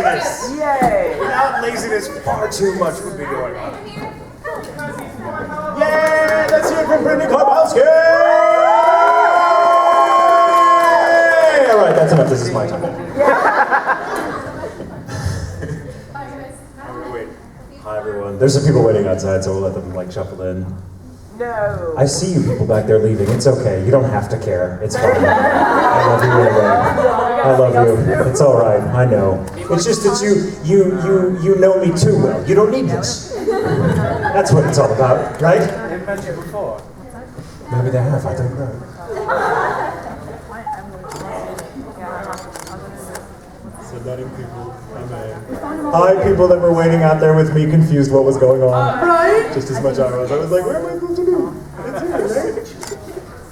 laziness. Yay! Without laziness, far too much would be going on. Yay! Let's hear it from Brittany Karbowski! All right, that's enough. This is my time. Wait. Hi, everyone. There's some people waiting outside, so we'll let them shuffle in. No. I see you people back there leaving. It's okay. You don't have to care. It's fine. I love you anyway. I love you. It's all right. I know. It's just that you know me too well. You don't need this. That's what it's all about, right? They've met you before. Maybe they have. I don't know. So letting people come in. Hi, people that were waiting out there with me, confused what was going on. Right? Just as much I was. I was like, what am I supposed to do? It's here, right?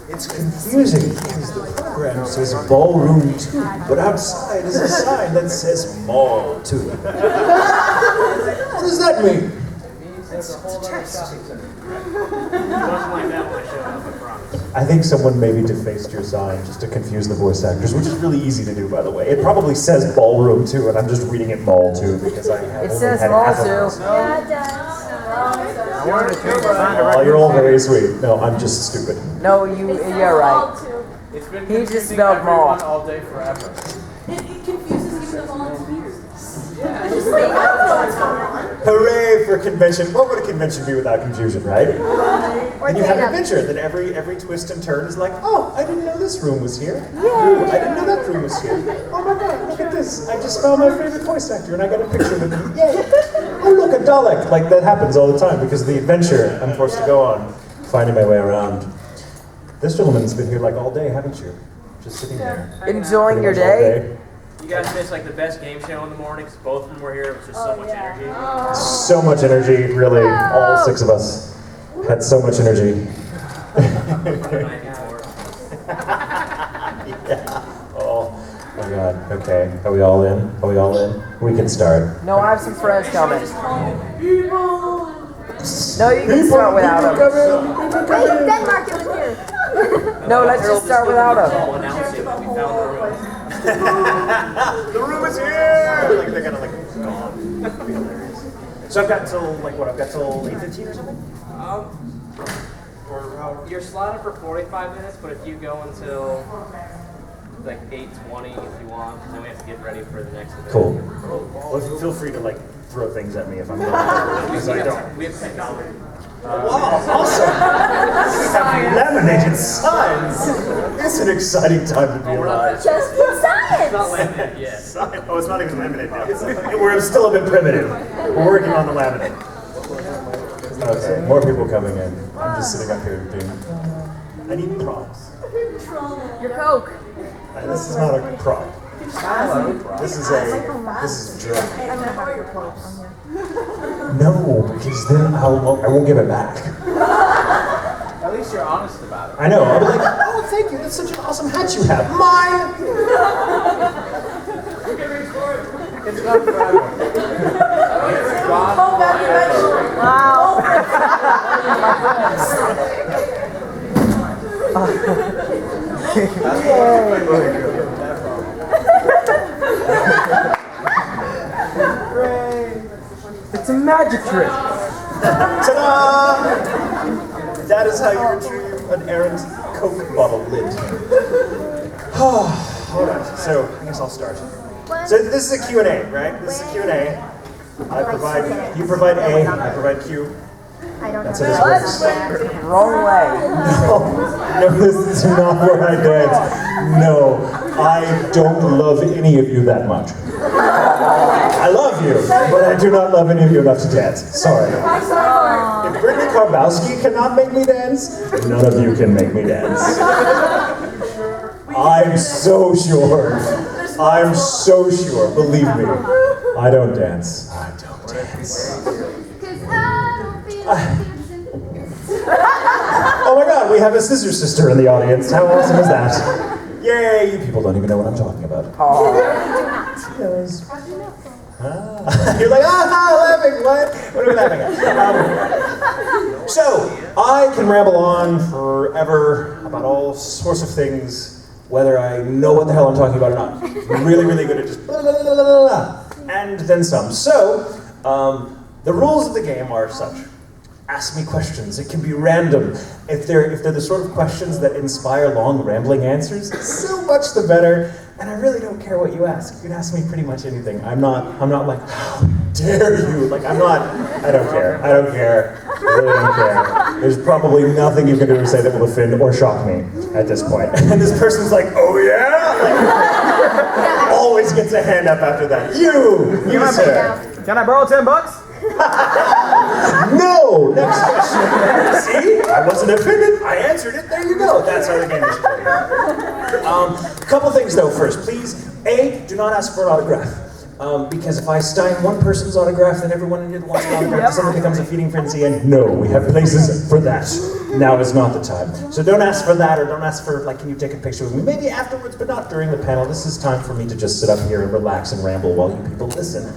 It's confusing because the program says ballroom 2, but outside is a sign that says mall 2. What does that mean? It's a whole other shopping center. I think someone maybe defaced your sign just to confuse the voice actors, which is really easy to do, by the way. It probably says ballroom 2, and I'm just reading it mall 2 because I have It only says had mall half of 2. this. Yeah, it does. I wanted to change the sign to Oh, you're all very sweet. No, I'm just stupid. No, you're right. It's been He just confusing spelled everyone mall. all day forever. It confuses even the volunteers. Hooray for convention. What would a convention be without confusion, right? And you have an adventure that every twist and turn is like, oh, I didn't know this room was here. Ooh, I didn't know that room was here. Oh my god, look at this. I just found my favorite voice actor and I got a picture with him. Yay. Oh look, a Dalek. Like that happens all the time because of the adventure I'm forced to go on, finding my way around. This gentleman's been here like all day, haven't you? Just sitting there. Enjoying your Pretty much all day? You guys missed the best game show in the morning because both of them were here. It was just so much energy. So much energy, really. All 6 of us had so much energy. Yeah. Oh my god. Okay. Are we all in? Are we all in? We can start. No, I have some friends coming. No, you can start without them. Wait, Denmark is here. No, let's just start without them. Announcing that we found the room. The room is here! Like they're gonna gone. That'd be hilarious. So I've got till I've got till 8:15 or something? You're slotted for 45 minutes, but if you go until 8:20 if you want, then we have to get ready for the next event. Cool. Well, feel free to throw things at me if I'm going because I don't. We have technology. Wow, awesome! We have laminated signs! It's an exciting time to be alive. Just in It's not science. laminated yet. Oh, it's not even laminated now. We're still a bit primitive. We're working on the laminate. Okay, more people coming in. I'm just sitting up here being... I need props. Your Coke. This is not a prop. This is drug. I'm gonna have your Coke on here. No, because then I won't give it back. At least you're honest about it. I know. I'll be like, oh, thank you. That's such an awesome hat you have. Mine. It's not forever. It's gone forever. Wow. It's a magic trick. Ta-da! That is how you retrieve an errant Coke bottle lid. All right, so I guess I'll start. So this is a Q&A, right? This is a Q&A. You provide A, I provide Q. I don't That's know. how this works. Wrong way. No, this is not where I dance. No, I don't love any of you that much. I love you, but I do not love any of you enough to dance. Sorry. If Brittany Karbowski cannot make me dance, none of you can make me dance. I'm so sure. I'm so sure. Believe me. I don't dance. I don't dance. Oh my god, we have a scissor sister in the audience. How awesome is that? Yay, you people don't even know what I'm talking about. She knows. You're like, laughing, what? What are we laughing at? So, I can ramble on forever about all sorts of things, whether I know what the hell I'm talking about or not. I'm really, really good at just blah, blah, blah, blah, blah. and then some. So, the rules of the game are such. Ask me questions. It can be random. If they're the sort of questions that inspire long, rambling answers, so much the better. And I really don't care what you ask. You can ask me pretty much anything. I'm not like, how dare you? Like, I don't care. I don't care. I really don't care. There's probably nothing you can do or say that will offend or shock me at this point. And this person's like, oh yeah? Like, always gets a hand up after that. You sir. Can I borrow $10? No! Next question. See? I wasn't offended. I answered it. There you go. That's how the game is played. Couple things though first. Please, A, do not ask for an autograph. Because if I stein one person's autograph, then everyone in here wants an autograph, suddenly becomes a feeding frenzy, and no, we have places for that. Now is not the time. So don't ask for that, or don't ask for, like, can you take a picture with me? Maybe afterwards, but not during the panel. This is time for me to just sit up here and relax and ramble while you people listen.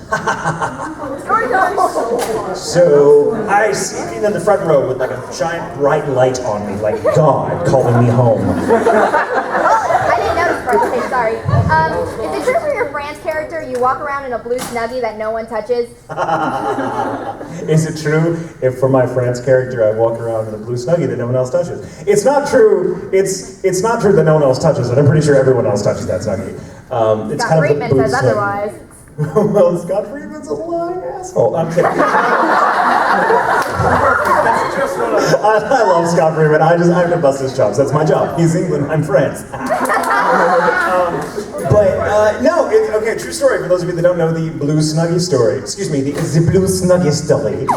So I see in the front row with like a giant bright light on me, like God calling me home. I didn't notice first. Okay, sorry. Is it true for your France character you walk around in a blue Snuggie that no one touches? Is it true if for my France character I walk around in a blue Snuggie that no one else touches? It's not true. It's not true that no one else touches it. I'm pretty sure everyone else touches that Snuggie. It's Scott kind Friedman of the blue says Snuggie. otherwise. Well, Scott Friedman's a lying asshole. I'm kidding. I love Scott Friedman. I have to bust his chops. That's my job. He's England. I'm France. No, okay, true story. For those of you that don't know the Blue Snuggie story. Excuse me, the Blue Snuggie story.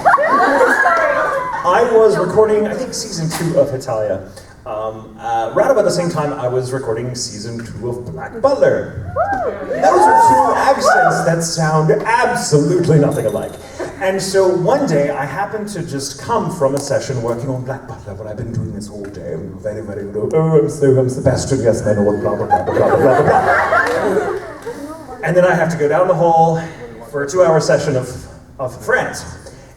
I was recording, I think, season 2 of Italia. Right about the same time I was recording season 2 of Black Butler. Those are 2 accents that sound absolutely nothing alike. And so one day I happened to just come from a session working on Black Butler, what I've been doing this whole day. I'm very, very good. Oh, I'm Sebastian, yes, I know what, blah, blah, blah, blah, blah, blah, blah. And then I have to go down the hall for a 2-hour session of France.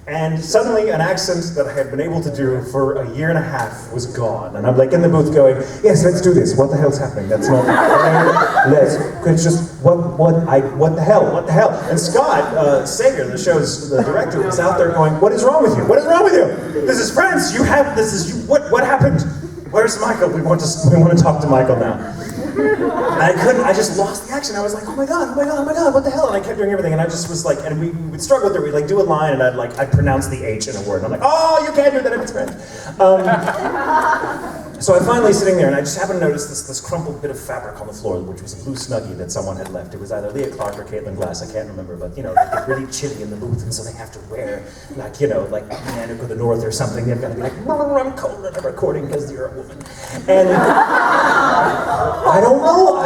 And suddenly an accent that I had been able to do for a year and a half was gone. And I'm like in the booth going, yes, let's do this. What the hell's happening? That's not, it's just, what the hell? And Scott Sager, the show's the director, was out there going, what is wrong with you? What is wrong with you? This is France, what happened? Where's Michael? We want to talk to Michael now. And I just lost the accent. I was like, oh my god, what the hell? And I kept doing everything, and I just was like, and we would struggle with it. We'd like do a line, and I'd pronounce the H in a word. And I'm like, oh, you can't do that if it's French. So I'm finally sitting there, and I just happened to notice this crumpled bit of fabric on the floor, which was a blue Snuggie that someone had left. It was either Leah Clark or Caitlin Glass, I can't remember, but you know, it's really chilly in the booth, and so they have to wear, like, you know, like Nanook of the North or something. They've got to be like, I'm cold and I'm recording because you're a woman. And I don't know,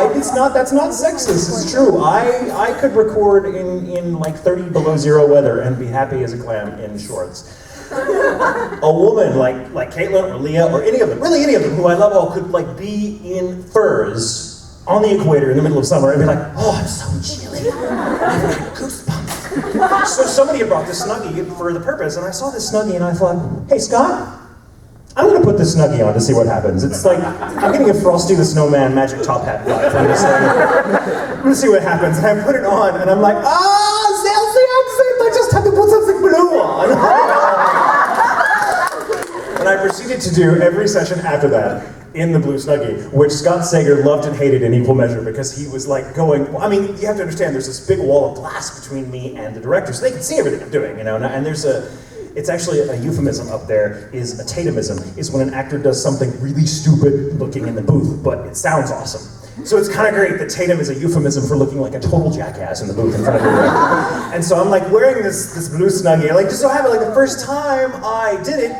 that's not sexist, it's true. I could record in like 30 below zero weather and be happy as a clam in shorts. A woman like Caitlin or Leah or any of them, really any of them who I love all, could like be in furs on the equator in the middle of summer and be like, oh, I'm so chilly, I've got goosebumps. So somebody had brought this Snuggie for the purpose, and I saw this Snuggie and I thought, hey Scott, I'm gonna put this Snuggie on to see what happens. It's like, I'm getting a Frosty the Snowman magic top hat vibe from this thing. I'm gonna see what happens. And I put it on and I'm like, sales the accent, I just had to put something blue on. And I proceeded to do every session after that in the blue Snuggie, which Scott Sager loved and hated in equal measure, because he was like going, well, I mean, you have to understand there's this big wall of glass between me and the director, so they can see everything I'm doing, you know, and there's it's actually a euphemism up there, is a Tatumism, is when an actor does something really stupid looking in the booth, but it sounds awesome. So it's kind of great that Tatum is a euphemism for looking like a total jackass in the booth in front of everyone. And so I'm like wearing this blue Snuggie, and like just so happened, like the first time I did it,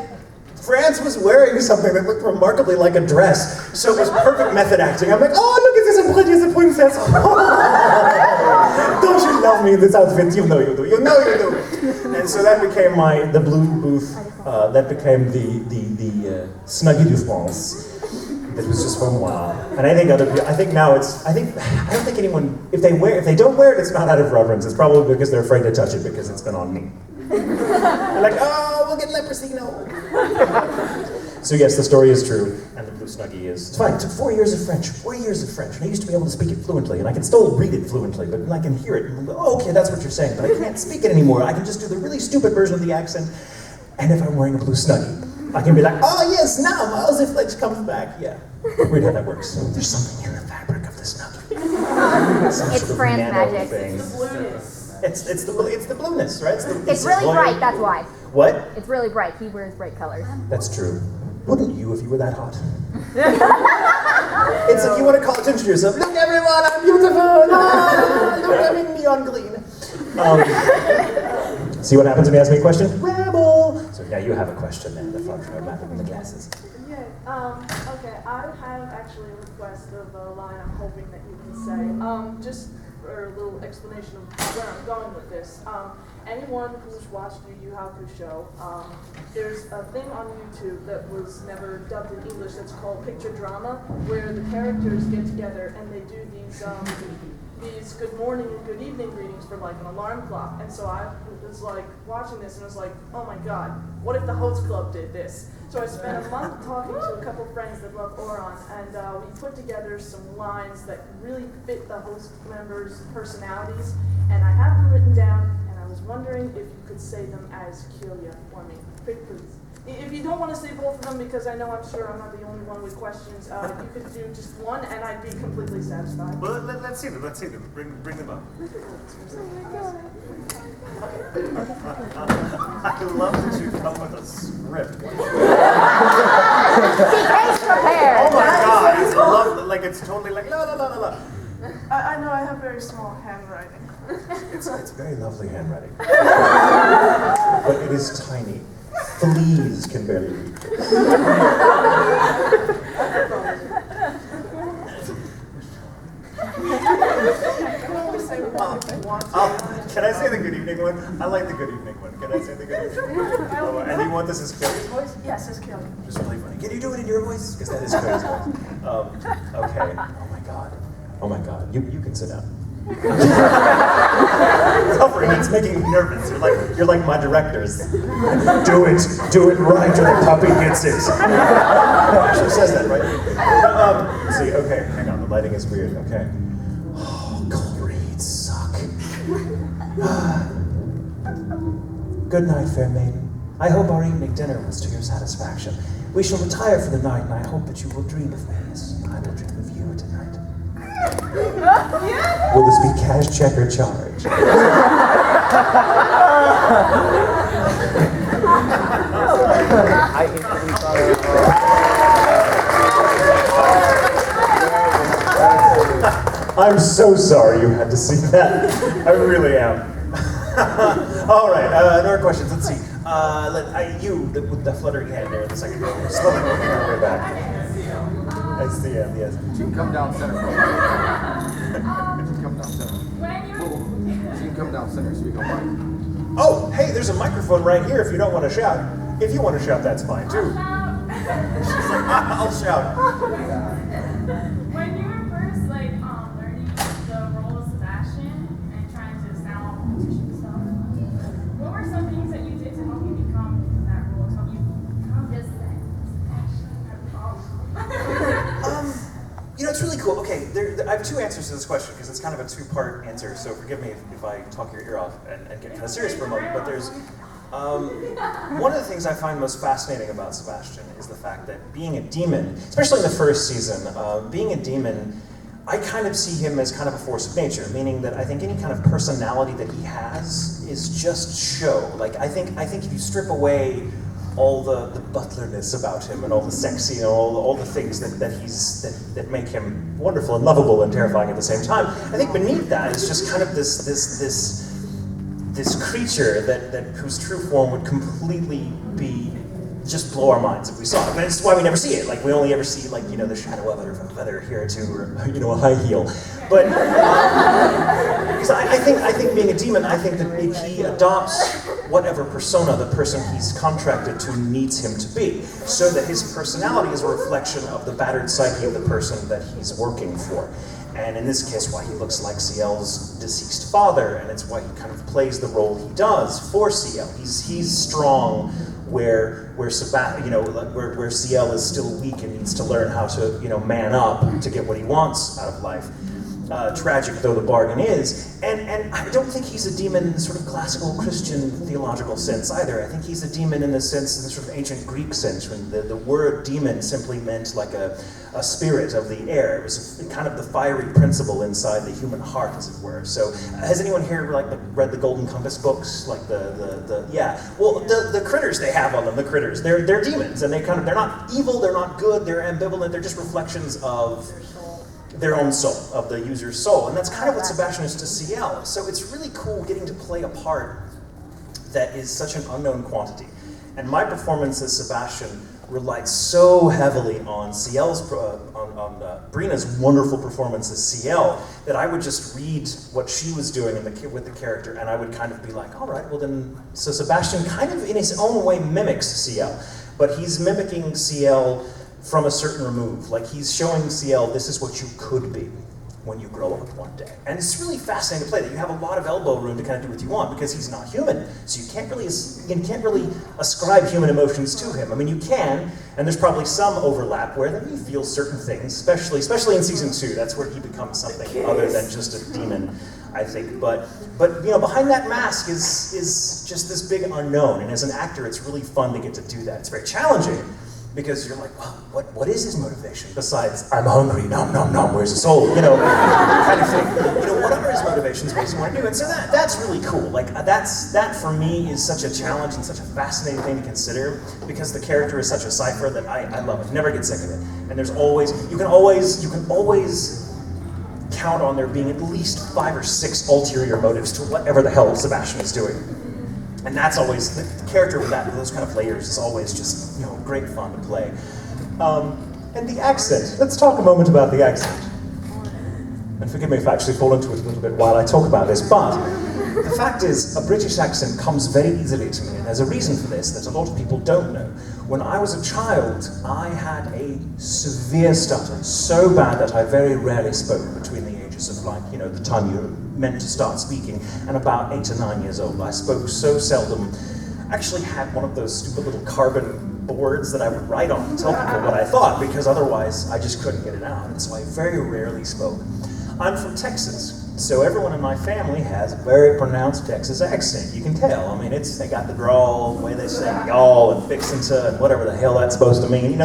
France was wearing something that looked remarkably like a dress. So it was perfect method acting. I'm like, oh, look at this, I'm pretty as a princess. Don't you love me in this outfit? You know you do, you know you do. And so that became the blue booth, that became the Snuggie du France. That was just for a while. And I think other people, I don't think anyone, if they don't wear it, it's not out of reverence. It's probably because they're afraid to touch it because it's been on me. They're like, oh, we'll get leprosy, no. So yes, the story is true, and the blue snuggie is... It's fine, it took 4 years of French, 4 years of French, and I used to be able to speak it fluently, and I can still read it fluently, but I can hear it, and go, oh, okay, that's what you're saying, but I can't speak it anymore. I can just do the really stupid version of the accent, and if I'm wearing a blue snuggie, I can be like, oh yes, now Miles Fletch comes back, yeah. Weird how that works. There's something in the fabric of the snuggie. It's Fran's magic. Thing. The blueness. It's the blueness, right? It's really bright, that's why. What? It's really bright. He wears bright colors. That's true. Wouldn't you if you were that hot? It's like you want to call attention to yourself. Look everyone, I'm beautiful! Ah, look, I'm in neon green. See what happens when you ask me a question? Rebel! So now you have a question then, the front row man in the glasses. Yeah, okay, I have actually a request of a line I'm hoping that you can say. Just for a little explanation of where I'm going with this. Anyone who's watched Yu Yu Hakusho, there's a thing on YouTube that was never dubbed in English that's called picture drama, where the characters get together and they do these good morning and good evening greetings for like an alarm clock. And so I was like watching this and I was like, oh my god, what if the host club did this? So I spent a month talking to a couple friends that love Oron, and we put together some lines that really fit the host members' personalities, and I have them written down, and I was wondering if you could say them as Kyoya for me, please. If you don't want to say both of them, because I know I'm sure I'm not the only one with questions, you could do just one, and I'd be completely satisfied. Well, let's see them. Bring them up. I love that you come with a script. TK's prepared. Oh my god, I love it. Like it's totally like la la la la la. I know I have very small handwriting. It's very lovely handwriting. But it is tiny. Fleas can barely read this. Can I say the good evening one? I like the good evening one. Can I say the good evening one? Oh, and you want this as Kelly's voice? Yes, it's Kelly. Just really funny. Can you do it in your voice? Because that is Kelly's voice. Okay. Oh my god. You can sit down. Suffering, it's making me nervous. You're like my directors. Do it right, or the puppy gets it. Actually says that, right? See, okay, hang on, the lighting is weird. Okay. Oh, cold reads suck. Good night, fair maiden. I hope our evening dinner was to your satisfaction. We shall retire for the night, and I hope that you will dream of me as I will dream of you tonight. Will this be cash, check, or charge? I instantly thought it was I'm so sorry you had to see that. I really am. All right, more questions. Let's see. You, with the fluttering hand there in the second row, slowly working our way back. I see, yes. You can come down center. You can come down center. You can come down center so you can mic. Oh, hey, there's a microphone right here if you don't want to shout. If you want to shout, that's fine too. She's like, I'll shout. When you were first learning the role of Sebastian and trying to sound all competition stuff, what were some things that you did to help you become that role, to help you become just that Sebastian? It's really cool. Okay, I have two answers to this question because it's kind of a two-part answer. So forgive me if I talk your ear off and get kind of serious for a moment. But there's one of the things I find most fascinating about Sebastian is the fact that being a demon, especially in the first season, being a demon, I kind of see him as kind of a force of nature, meaning that I think any kind of personality that he has is just show. Like I think if you strip away all the butler-ness about him and all the sexy and all the things that make him wonderful and lovable and terrifying at the same time, I think beneath that is just kind of this creature that whose true form would completely be just blow our minds if we saw it. But it's why we never see it. Like we only ever see the shadow of a hair or two, or a high heel. But because I think being a demon, I think that if he adopts whatever persona the person he's contracted to needs him to be, so that his personality is a reflection of the battered psyche of the person that he's working for. And in this case, why he looks like CL's deceased father, and it's why he kind of plays the role he does for CL. He's strong, where CL is still weak and needs to learn how to, man up to get what he wants out of life. Tragic though the bargain is, and I don't think he's a demon in the sort of classical Christian theological sense either. I think he's a demon in the sense, in the sort of ancient Greek sense, when the word demon simply meant like a spirit of the air. It was kind of the fiery principle inside the human heart, as it were. So, has anyone here read the Golden Compass books? Like the critters they have on them, the critters, they're demons, and they're not evil, they're not good, they're ambivalent, they're just reflections of their own soul, of the user's soul. And that's kind of what Sebastian is to CL. So it's really cool getting to play a part that is such an unknown quantity. And my performance as Sebastian relied so heavily on CL's, on Brina's wonderful performance as CL, that I would just read what she was doing with the character, and I would kind of be like, all right, well then, so Sebastian kind of in his own way mimics CL, but he's mimicking CL from a certain remove. Like he's showing CL, this is what you could be when you grow up one day. And it's really fascinating to play that. You have a lot of elbow room to kind of do what you want because he's not human. So you can't really ascribe human emotions to him. I mean, you can, and there's probably some overlap where then you feel certain things, especially in season 2. That's where he becomes something other than just a demon, I think. But behind that mask is just this big unknown. And as an actor, it's really fun to get to do that. It's very challenging, because you're like, well, what is his motivation besides I'm hungry, nom nom nom, where's the soul? Kind of thing. What are his motivations? What does he want to do? And so that's really cool. Like that for me is such a challenge and such a fascinating thing to consider, because the character is such a cipher that I love it. Never get sick of it. And you can always count on there being at least 5 or 6 ulterior motives to whatever the hell Sebastian is doing. And that's always, the character with those kind of layers is always just, great fun to play. And the accent, let's talk a moment about the accent. And forgive me if I actually fall into it a little bit while I talk about this, but the fact is, a British accent comes very easily to me, and there's a reason for this that a lot of people don't know. When I was a child, I had a severe stutter, so bad that I very rarely spoke between the ages of the time you're meant to start speaking, and about 8 to 9 years old. I spoke so seldom. I actually had one of those stupid little carbon boards that I would write on to tell people what I thought, because otherwise I just couldn't get it out, and so I very rarely spoke. I'm from Texas, so everyone in my family has a very pronounced Texas accent. You can tell. I mean, they got the drawl, the way they say y'all and fixin' to and whatever the hell that's supposed to mean.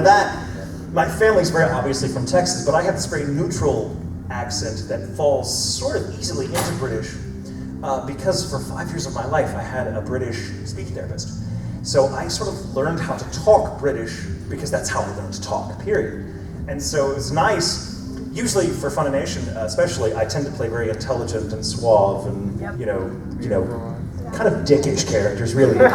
My family's very obviously from Texas, but I have this very neutral accent that falls sort of easily into British, because for 5 years of my life I had a British speech therapist. So I sort of learned how to talk British because that's how I learned to talk, period. And so it was nice. Usually for Funimation, especially, I tend to play very intelligent and suave and, kind of dickish characters, really. And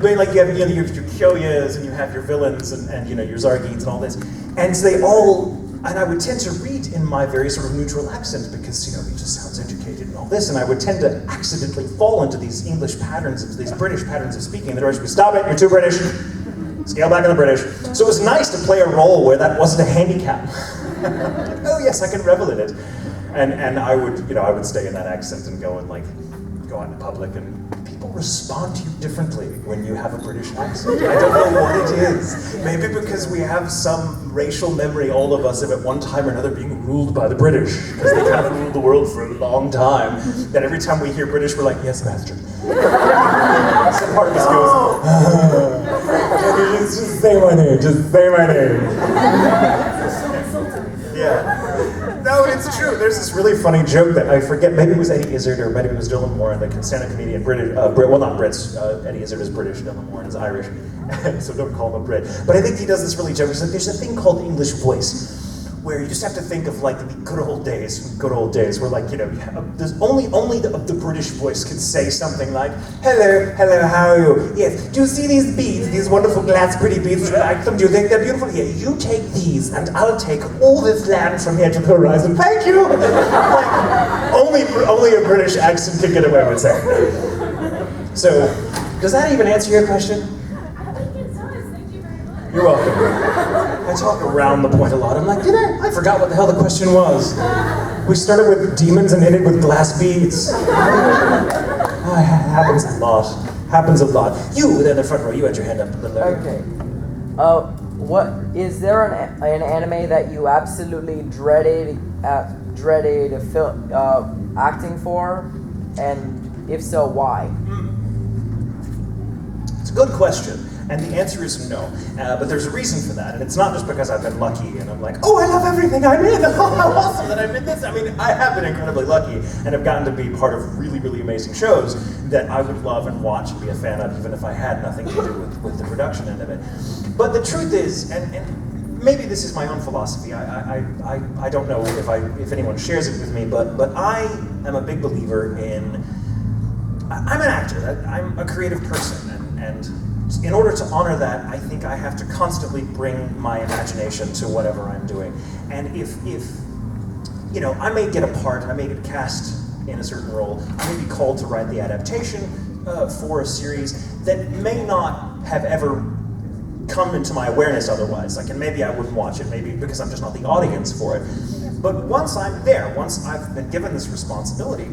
but like you have your Kyoyas and you have your villains and your Zargines and all this. And I would tend to read in my very sort of neutral accent because, he just sounds educated and all this, and I would tend to accidentally fall into these English patterns, these British patterns of speaking. They'd always be, stop it, you're too British. Scale back on the British. So it was nice to play a role where that wasn't a handicap. Oh yes, I can revel in it. And I would stay in that accent and go out in public, and people respond to you differently when you have a British accent. I don't know what it is. Maybe because we have some racial memory, all of us, of at one time or another being ruled by the British, because they kind of ruled the world for a long time, that every time we hear British, we're like, yes, master. Some part of us goes, just say my name, just say my name. Yeah. No, it's true. There's this really funny joke that I forget. Maybe it was Eddie Izzard or maybe it was Dylan Moran, the stand-up comedian, British. Well, not Brits. Eddie Izzard is British. Dylan Moran is Irish, so don't call him a Brit. But I think he does this really joke. He's like, there's a thing called English voice, where you just have to think of the good old days, where there's only the British voice could say something like, hello, how are you? Yes, do you see these beads, these wonderful glass pretty beads? Do you like them? Do you think they're beautiful? Yeah, you take these and I'll take all this land from here to the horizon. Thank you! Only a British accent can get away with saying that. So, does that even answer your question? I think it does. Thank you very much. You're welcome. I talk around the point a lot. I'm like, did I? I forgot what the hell the question was. We started with demons and ended with glass beads. Happens a lot. Happens a lot. You, in the front row, you had your hand up a little earlier. Okay. What is there an anime that you absolutely dreaded acting for, and if so, why? It's a good question, and the answer is no. But there's a reason for that, and it's not just because I've been lucky and I'm like, oh, I love everything I'm in. Oh, how awesome that I'm in this. I mean, I have been incredibly lucky and have gotten to be part of really, really amazing shows that I would love and watch and be a fan of, even if I had nothing to do with the production end of it. But the truth is, and maybe this is my own philosophy. I don't know if anyone shares it with me, but I am a big believer in. I'm an actor. I'm a creative person, and in order to honor that, I think I have to constantly bring my imagination to whatever I'm doing. And if I may get a part, I may get cast in a certain role, I may be called to write the adaptation for a series that may not have ever come into my awareness otherwise. Like, and maybe I wouldn't watch it, maybe because I'm just not the audience for it. But once I'm there, once I've been given this responsibility,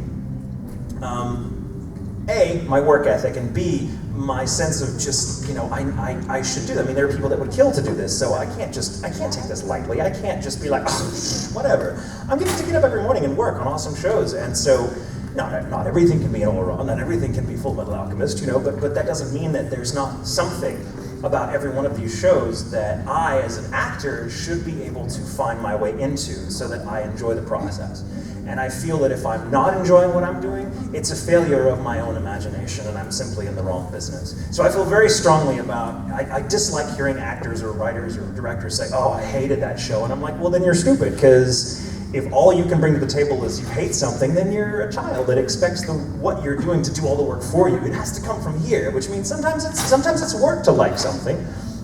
A, my work ethic, and B, my sense of just, I should do that. I mean, there are people that would kill to do this, so I can't take this lightly. I can't just be like, oh, whatever. I'm getting to get up every morning and work on awesome shows, and so, not everything can be an Oron, not everything can be Full Metal Alchemist, but that doesn't mean that there's not something about every one of these shows that I, as an actor, should be able to find my way into so that I enjoy the process. And I feel that if I'm not enjoying what I'm doing, it's a failure of my own imagination and I'm simply in the wrong business. So I feel very strongly about, I dislike hearing actors or writers or directors say, oh, I hated that show. And I'm like, well, then you're stupid, because if all you can bring to the table is you hate something, then you're a child that expects what you're doing to do all the work for you. It has to come from here, which means sometimes it's work to like something,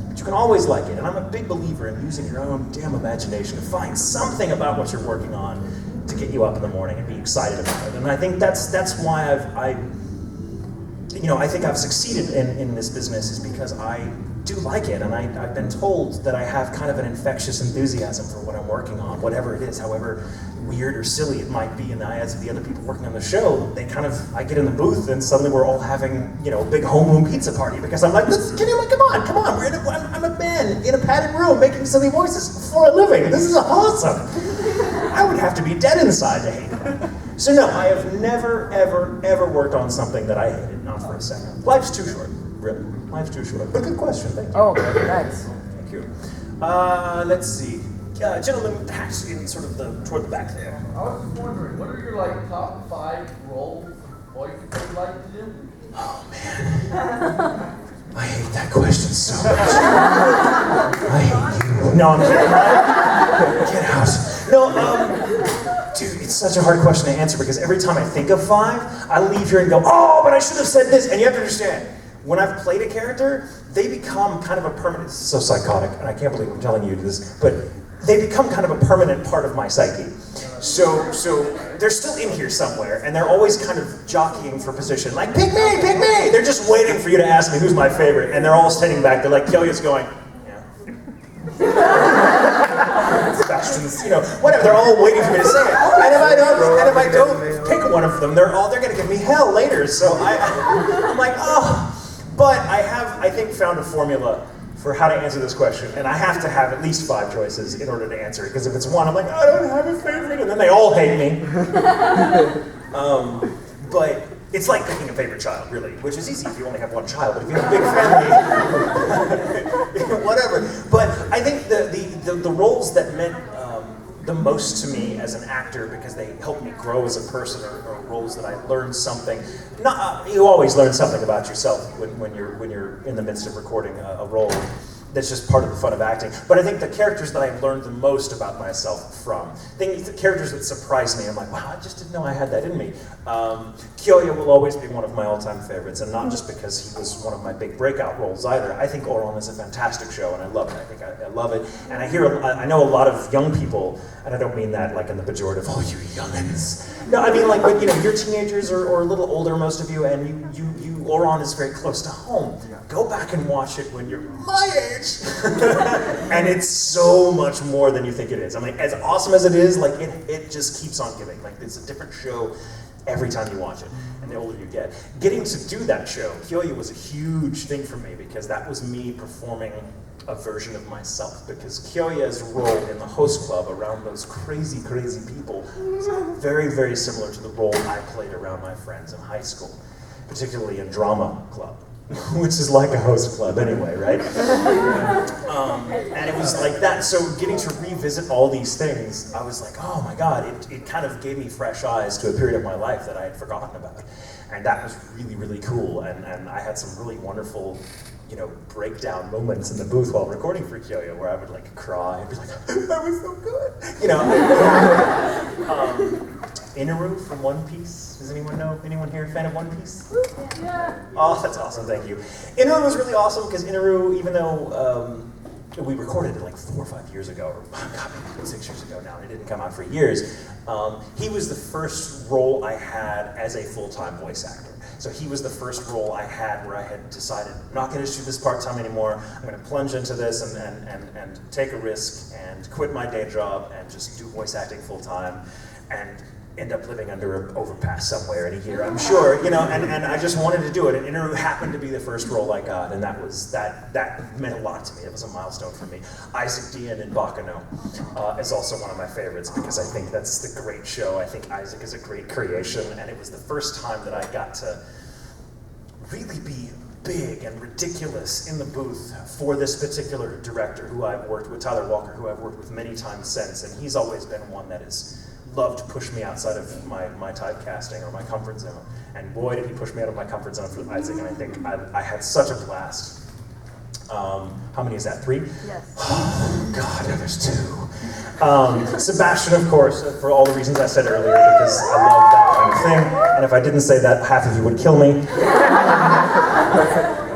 but you can always like it. And I'm a big believer in using your own damn imagination to find something about what you're working on to get you up in the morning and be excited about it. And I think that's why I think I've succeeded in this business, is because I do like it, and I've been told that I have kind of an infectious enthusiasm for what I'm working on, whatever it is, however weird or silly it might be in the eyes of the other people working on the show. I get in the booth and suddenly we're all having, a big home pizza party, because I'm like, come on, I'm a man in a padded room making silly voices for a living. This is awesome. I would have to be dead inside to hate it. So no, I have never, ever, ever worked on something that I hated, not for a second. Life's too short, really. Life's too short. But good question, thank you. Oh, thanks. Thank you. Let's see. Gentleman, perhaps in sort of toward the back there. I was just wondering, what are your top 5 roles or you would like to do? Oh man, I hate that question so much. I hate you. No, I'm kidding. Get out. No, dude, it's such a hard question to answer, because every time I think of 5, I leave here and go, oh, but I should have said this. And you have to understand, when I've played a character, they become kind of a permanent, it's so psychotic, and I can't believe I'm telling you this, but they become kind of a permanent part of my psyche. So they're still in here somewhere, and they're always kind of jockeying for position, like, pick me, pick me! They're just waiting for you to ask me who's my favorite, and they're all standing back, they're like, Kyoya's going, yeah. Sebastian's, whatever, they're all waiting for me to say it. And if I don't pick one of them, they're gonna give me hell later, so I'm like, oh. But I think, found a formula for how to answer this question, and I have to have at least 5 choices in order to answer it, because if it's one, I'm like, I don't have a favorite, and then they all hate me. But it's like picking a favorite child, really, which is easy if you only have one child, but if you have a big family, whatever. But I think the roles that meant the most to me as an actor, because they helped me grow as a person, or roles that I learned something. You always learn something about yourself when you're in the midst of recording a role. That's just part of the fun of acting. But I think the characters that I've learned the most about myself from, the characters that surprise me, I'm like, wow, I just didn't know I had that in me. Kyoya will always be one of my all-time favorites, and not just because he was one of my big breakout roles either. I think Oron is a fantastic show, and I love it. I think I love it. And I know a lot of young people, and I don't mean that like in the pejorative, oh, you youngins. No, I mean like, but you're teenagers or a little older, most of you, and Oron is very close to home. Go back and watch it when you're my age. And it's so much more than you think it is. I mean, as awesome as it is, like it just keeps on giving. Like, it's a different show every time you watch it, and the older you get. Getting to do that show, Kyoya, was a huge thing for me because that was me performing a version of myself, because Kyoya's role in the host club around those crazy, crazy people is very, very similar to the role I played around my friends in high school, particularly in drama club, which is like a host club anyway, right? And it was like that, so getting to revisit all these things, I was like, oh my God, it kind of gave me fresh eyes to a period of my life that I had forgotten about. And that was really, really cool, and I had some really wonderful, you know, breakdown moments in the booth while recording for Kyoya where I would like cry and be like, that was so good, you know. Inaru from One Piece. Does anyone know? Anyone here a fan of One Piece? Yeah. Oh, that's awesome, thank you. Inaru was really awesome because Inaru, even though we recorded it like 4 or 5 years ago, or God, maybe 6 years ago now, and it didn't come out for years, he was the first role I had as a full-time voice actor. So he was the first role I had where I had decided, I'm not going to do this part-time anymore, I'm going to plunge into this and take a risk and quit my day job and just do voice acting full-time and end up living under an overpass somewhere in a year, I'm sure, you know, and I just wanted to do it, and Inaru happened to be the first role I got, and that meant a lot to me. It was a milestone for me. Isaac Dean in Bakano is also one of my favorites because I think that's the great show. I think Isaac is a great creation, and it was the first time that I got to really be big and ridiculous in the booth for this particular director who I've worked with, Tyler Walker, who I've worked with many times since, and he's always been one that has loved to push me outside of my typecasting or my comfort zone. And boy, did he push me out of my comfort zone for Isaac, and I think I had such a blast. How many is that, 3? Yes. Oh, God, no, there's 2. Sebastian, of course, for all the reasons I said earlier, because I love that kind of thing, and if I didn't say that, half of you would kill me.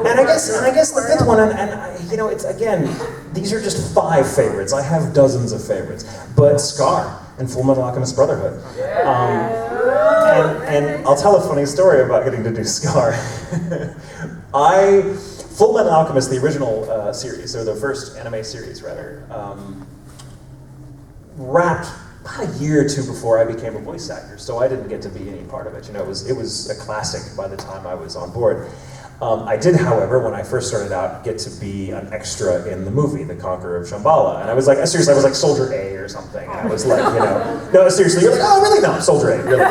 And I guess the 5th one, and you know, it's, again, these are just 5 favorites. I have dozens of favorites, but Scar and Full Metal Alchemist Brotherhood. And I'll tell a funny story about getting to do Scar. Full Metal Alchemist, the original series, or the first anime series rather, wrapped about a year or 2 before I became a voice actor, so I didn't get to be any part of it. You know, it was a classic by the time I was on board. I did, however, when I first started out, get to be an extra in the movie, The Conqueror of Shambhala. And I was like, seriously, I was like Soldier A or something. And I was like, you know, no, seriously, you're like, oh, really? No, Soldier A, really.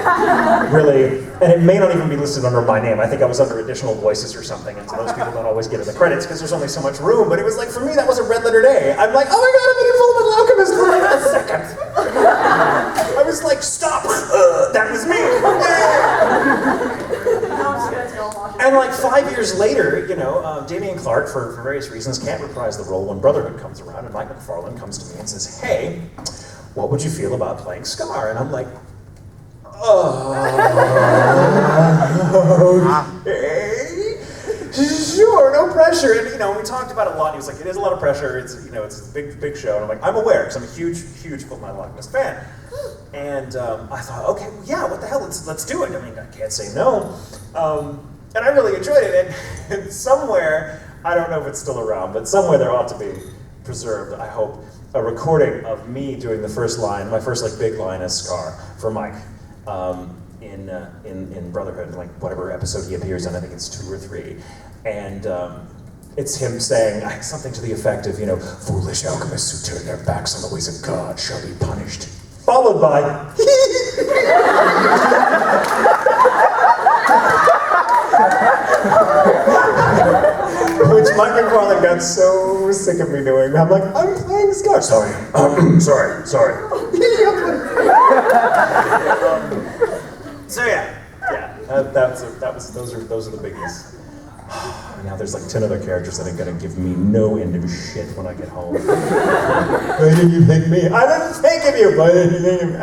Really. And it may not even be listed under my name. I think I was under additional voices or something, and so those people don't always get in the credits because there's only so much room. But it was like, for me, that was a red-lettered A. I'm like, oh my God, I've been in Full Metal Alchemist for like a second. I was like, stop, that was me. And like 5 years later, you know, Damian Clark, for various reasons, can't reprise the role when Brotherhood comes around, and Mike McFarlane comes to me and says, hey, what would you feel about playing Scar? And I'm like, okay, sure, no pressure. And you know, we talked about it a lot. He was like, it is a lot of pressure. It's, you know, it's a big show. And I'm like, I'm aware because I'm a huge Full Metal Alchemist fan. And I thought, okay, well, yeah, what the hell? Let's do it. I mean, I can't say no. And I really enjoyed it. And somewhere, I don't know if it's still around, but somewhere there ought to be preserved, I hope, a recording of me doing the first line, my first like big line as Scar for Mike. In Brotherhood, like whatever episode he appears in, I think it's 2 or 3, and it's him saying something to the effect of, you know, foolish alchemists who turn their backs on the ways of God shall be punished, followed by which Mike McFarlane got so sick of me doing. I'm like, I'm playing Scar. Sorry. So yeah, those are the biggies. Now there's like 10 other characters that are gonna give me no end of shit when I get home. Why did you pick me? I didn't think of you. Why did you think of me?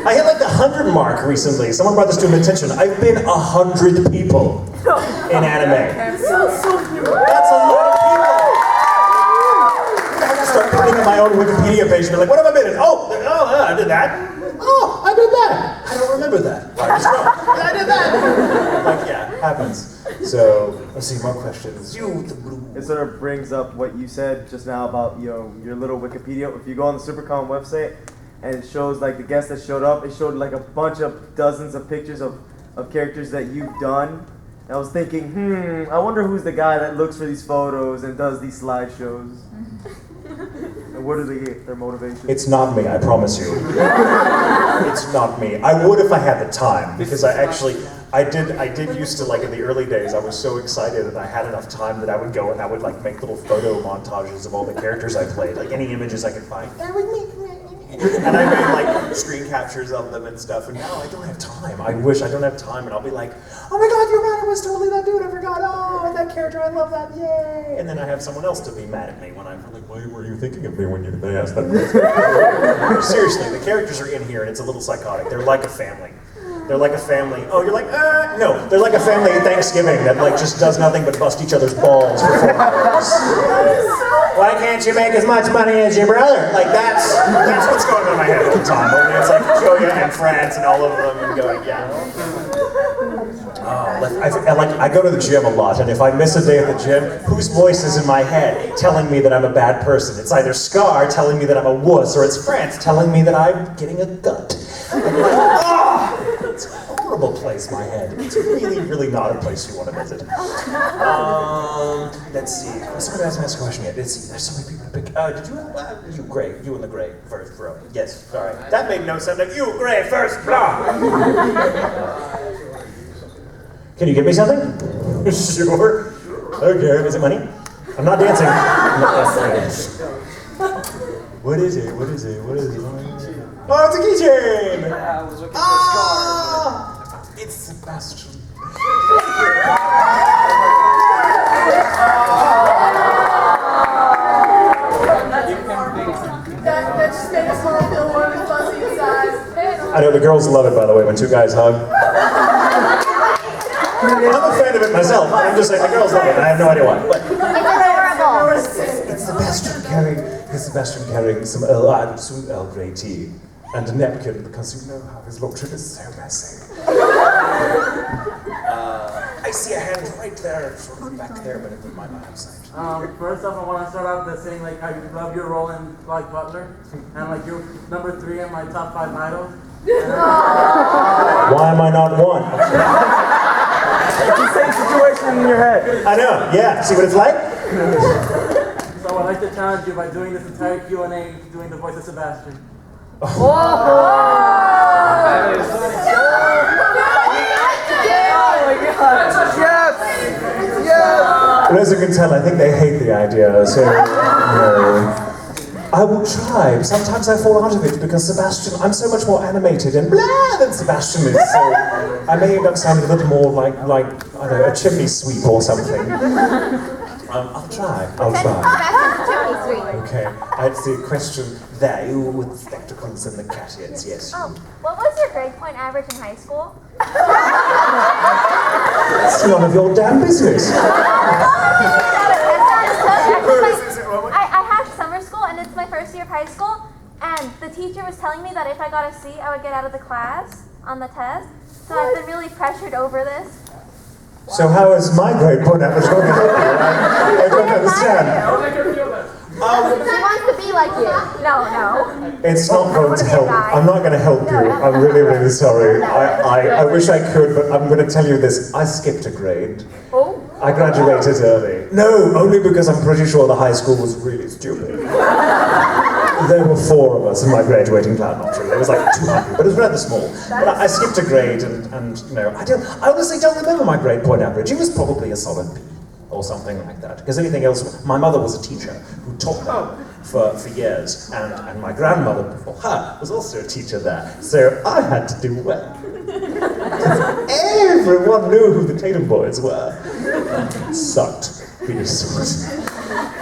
I hit like the 100 mark recently. Someone brought this to my attention. I've been 100 people in anime. That's a lot of people. I just start putting in my own Wikipedia page and be like, what have I been in? Oh, I did that. Oh, I did that. I don't remember that. I was wrong. I did that. Like, yeah, it happens. So, let's see, more questions. It sort of brings up what you said just now about, you know, your little Wikipedia. If you go on the Supercom website, and it shows like the guests that showed up. It showed like a bunch of dozens of pictures of characters that you've done. And I was thinking, I wonder who's the guy that looks for these photos and does these slideshows. And where do they get their motivation? It's not me, I promise you. It's not me. I would if I had the time, because I did used to, like in the early days, I was so excited and I had enough time that I would go and I would like make little photo montages of all the characters I played, like any images I could find. They're with me. And I made like screen captures of them and stuff, and now I don't have time. I wish I don't have time, and I'll be like, oh my god, you're right, I was totally that dude, I forgot, oh, and that character, I love that, yay! And then I have someone else to be mad at me when I'm like, why were you thinking of me when they asked that question? Seriously, the characters are in here, and it's a little psychotic. They're like a family. They're like a family. Oh, you're like, no. They're like a family at Thanksgiving that like just does nothing but bust each other's balls for 4 hours. Why can't you make as much money as your brother? Like that's what's going on in my head all the time. Only it's like Julia and France and all of them and going, yeah. Oh, I go to the gym a lot, and if I miss a day at the gym, whose voice is in my head telling me that I'm a bad person? It's either Scar telling me that I'm a wuss, or it's France telling me that I'm getting a gut. And I'm like, oh! It's a horrible place, my head. It's really, really not a place you want to visit. Let's see. Somebody hasn't asked a question yet. Let's see. There's so many people to pick. You gray. You in the gray first row. Yes, sorry. That made no sense. Like, you gray first, blah. Can you give me something? Sure. Okay. Is it money? I'm not dancing. What is it? What is it? What is it? Oh, it's a keychain! I was looking for Scar. It's Sebastian. That just made us all feel warm and fuzzy inside. I know the girls love it, by the way, when 2 guys hug. I'm a fan of it myself. I'm just saying the girls love it. I have no idea why. But it's Sebastian carrying some Earl Grey tea and a napkin because you know how his lordship is so messy. I see a hand right there, sort of back there, but it was my eyesight. First off, I want to start off by saying like how you love your role in Black Butler, and like you're number 3 on my top 5 idols. Why am I not 1? It's the same situation in your head. I know, yeah. See what it's like? So I'd like to challenge you by doing this entire Q&A, doing the voice of Sebastian. Well, as you can tell, I think they hate the idea, so I will try. Sometimes I fall out of it because Sebastian, I'm so much more animated and blah than Sebastian is, so I may end up sounding a little more like I don't know, a chimney sweep or something. I'll try. Sebastian's chimney sweep. Okay, I see a question there. You with the spectacles and the cat ears, yes. What was your grade point average in high school? It's none of your damn business. I had summer school, and it's my first year of high school, and the teacher was telling me that if I got a C, I would get out of the class on the test. So I've been really pressured over this. So how is my grade point average going to help you? I don't understand. She wants to be like you. No. It's not going to help. I'm not going to help you. I'm really, really sorry. I wish I could, but I'm going to tell you this. I skipped a grade. Oh. I graduated early. No, only because I'm pretty sure the high school was really stupid. There were 4 of us in my graduating class, not true. There was like 200, but it was rather small. But I skipped a grade, and you know, I honestly don't remember my grade point average. It was probably a solid B or something like that. Because anything else, my mother was a teacher who taught me for years, and my grandmother before her was also a teacher there. So I had to do well. Everyone knew who the Tatum boys were. It sucked. Really sucked.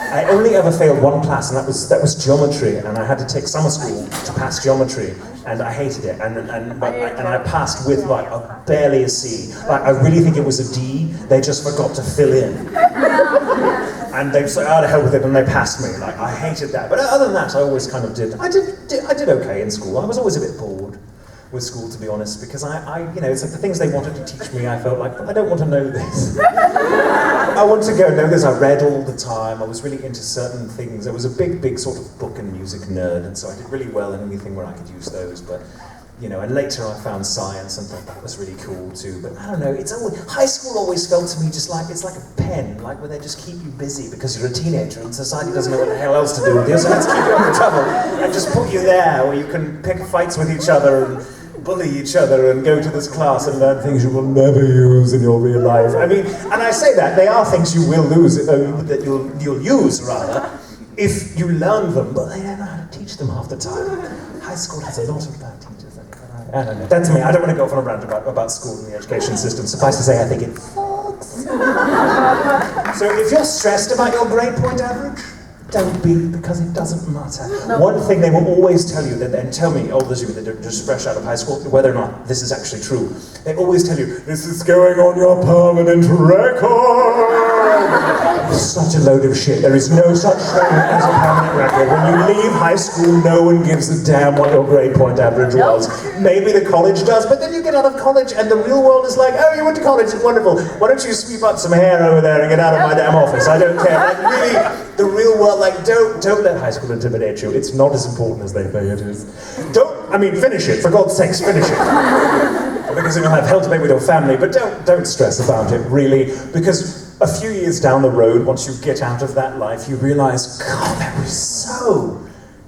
I only ever failed 1 class, and that was geometry, and I had to take summer school to pass geometry, and I hated it, and I passed with like barely a C. Like I really think it was a D. They just forgot to fill in, and they said, "Oh, to hell with it," and they passed me. Like I hated that, but other than that, I always kind of did. I did okay in school. I was always a bit bored with school, to be honest, because it's like the things they wanted to teach me, I felt like, I don't want to know this. I want to go know this. I read all the time. I was really into certain things. I was a big sort of book and music nerd, and so I did really well in anything where I could use those, but and later I found science and thought that was really cool too. But I don't know, high school always felt to me just like, it's like a pen, like where they just keep you busy because you're a teenager and society doesn't know what the hell else to do with you, so let's keep you out of trouble and just put you there where you can pick fights with each other and bully each other and go to this class and learn things you will never use in your real life. I mean, and I say that, they are things you will lose, that you'll use rather, if you learn them, but they don't know how to teach them half the time. High school has a lot of bad teachers. I don't know. That's me. I don't want to go off on a rant about school and the education system. Suffice to say, I think it sucks. So if you're stressed about your grade point average, don't be, because it doesn't matter. No. One thing they will always tell you, and tell me, all those of you that are just fresh out of high school, whether or not this is actually true, they always tell you, this is going on your permanent record. Such a load of shit. There is no such thing as a permanent record. When you leave high school, no one gives a damn what your grade point average was. Maybe the college does, but then you get out of college and the real world is like, oh, you went to college, wonderful. Why don't you sweep up some hair over there and get out of my damn office? I don't care. Like, really, the real world, like, don't let high school intimidate you. It's not as important as they say it is. Finish it. For God's sakes, finish it. Because you'll have hell to pay with your family, but don't stress about it, really, because a few years down the road, once you get out of that life, you realize, God, that was so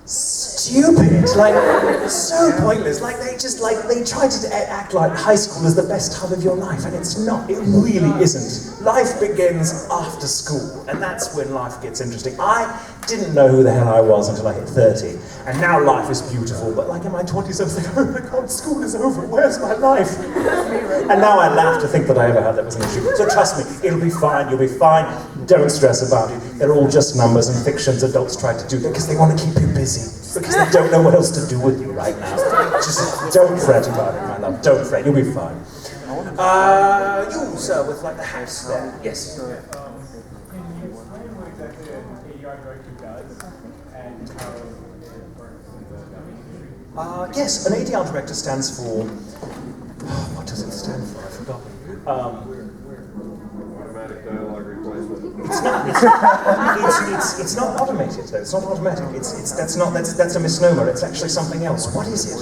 stupid, like, so pointless. Like, they try to act like high school is the best time of your life, and it's not. It really isn't. Life begins after school, and that's when life gets interesting. I didn't know who the hell I was until I hit 30, and now life is beautiful, but like in my 20s I was like, oh my God, school is over, where's my life? And now I laugh to think that I ever had that was an issue. So trust me, it'll be fine, you'll be fine, don't stress about it. They're all just numbers and fictions adults try to do because they want to keep you busy, because they don't know what else to do with you right now. Just don't fret about it, my love, don't fret, you'll be fine. You, sir, with like the hats there, yes. Yes, an ADR director stands for, what does it stand for? I've forgotten. Automatic dialogue replacement. It's not automated though. It's not automatic. That's a misnomer. It's actually something else. What is it?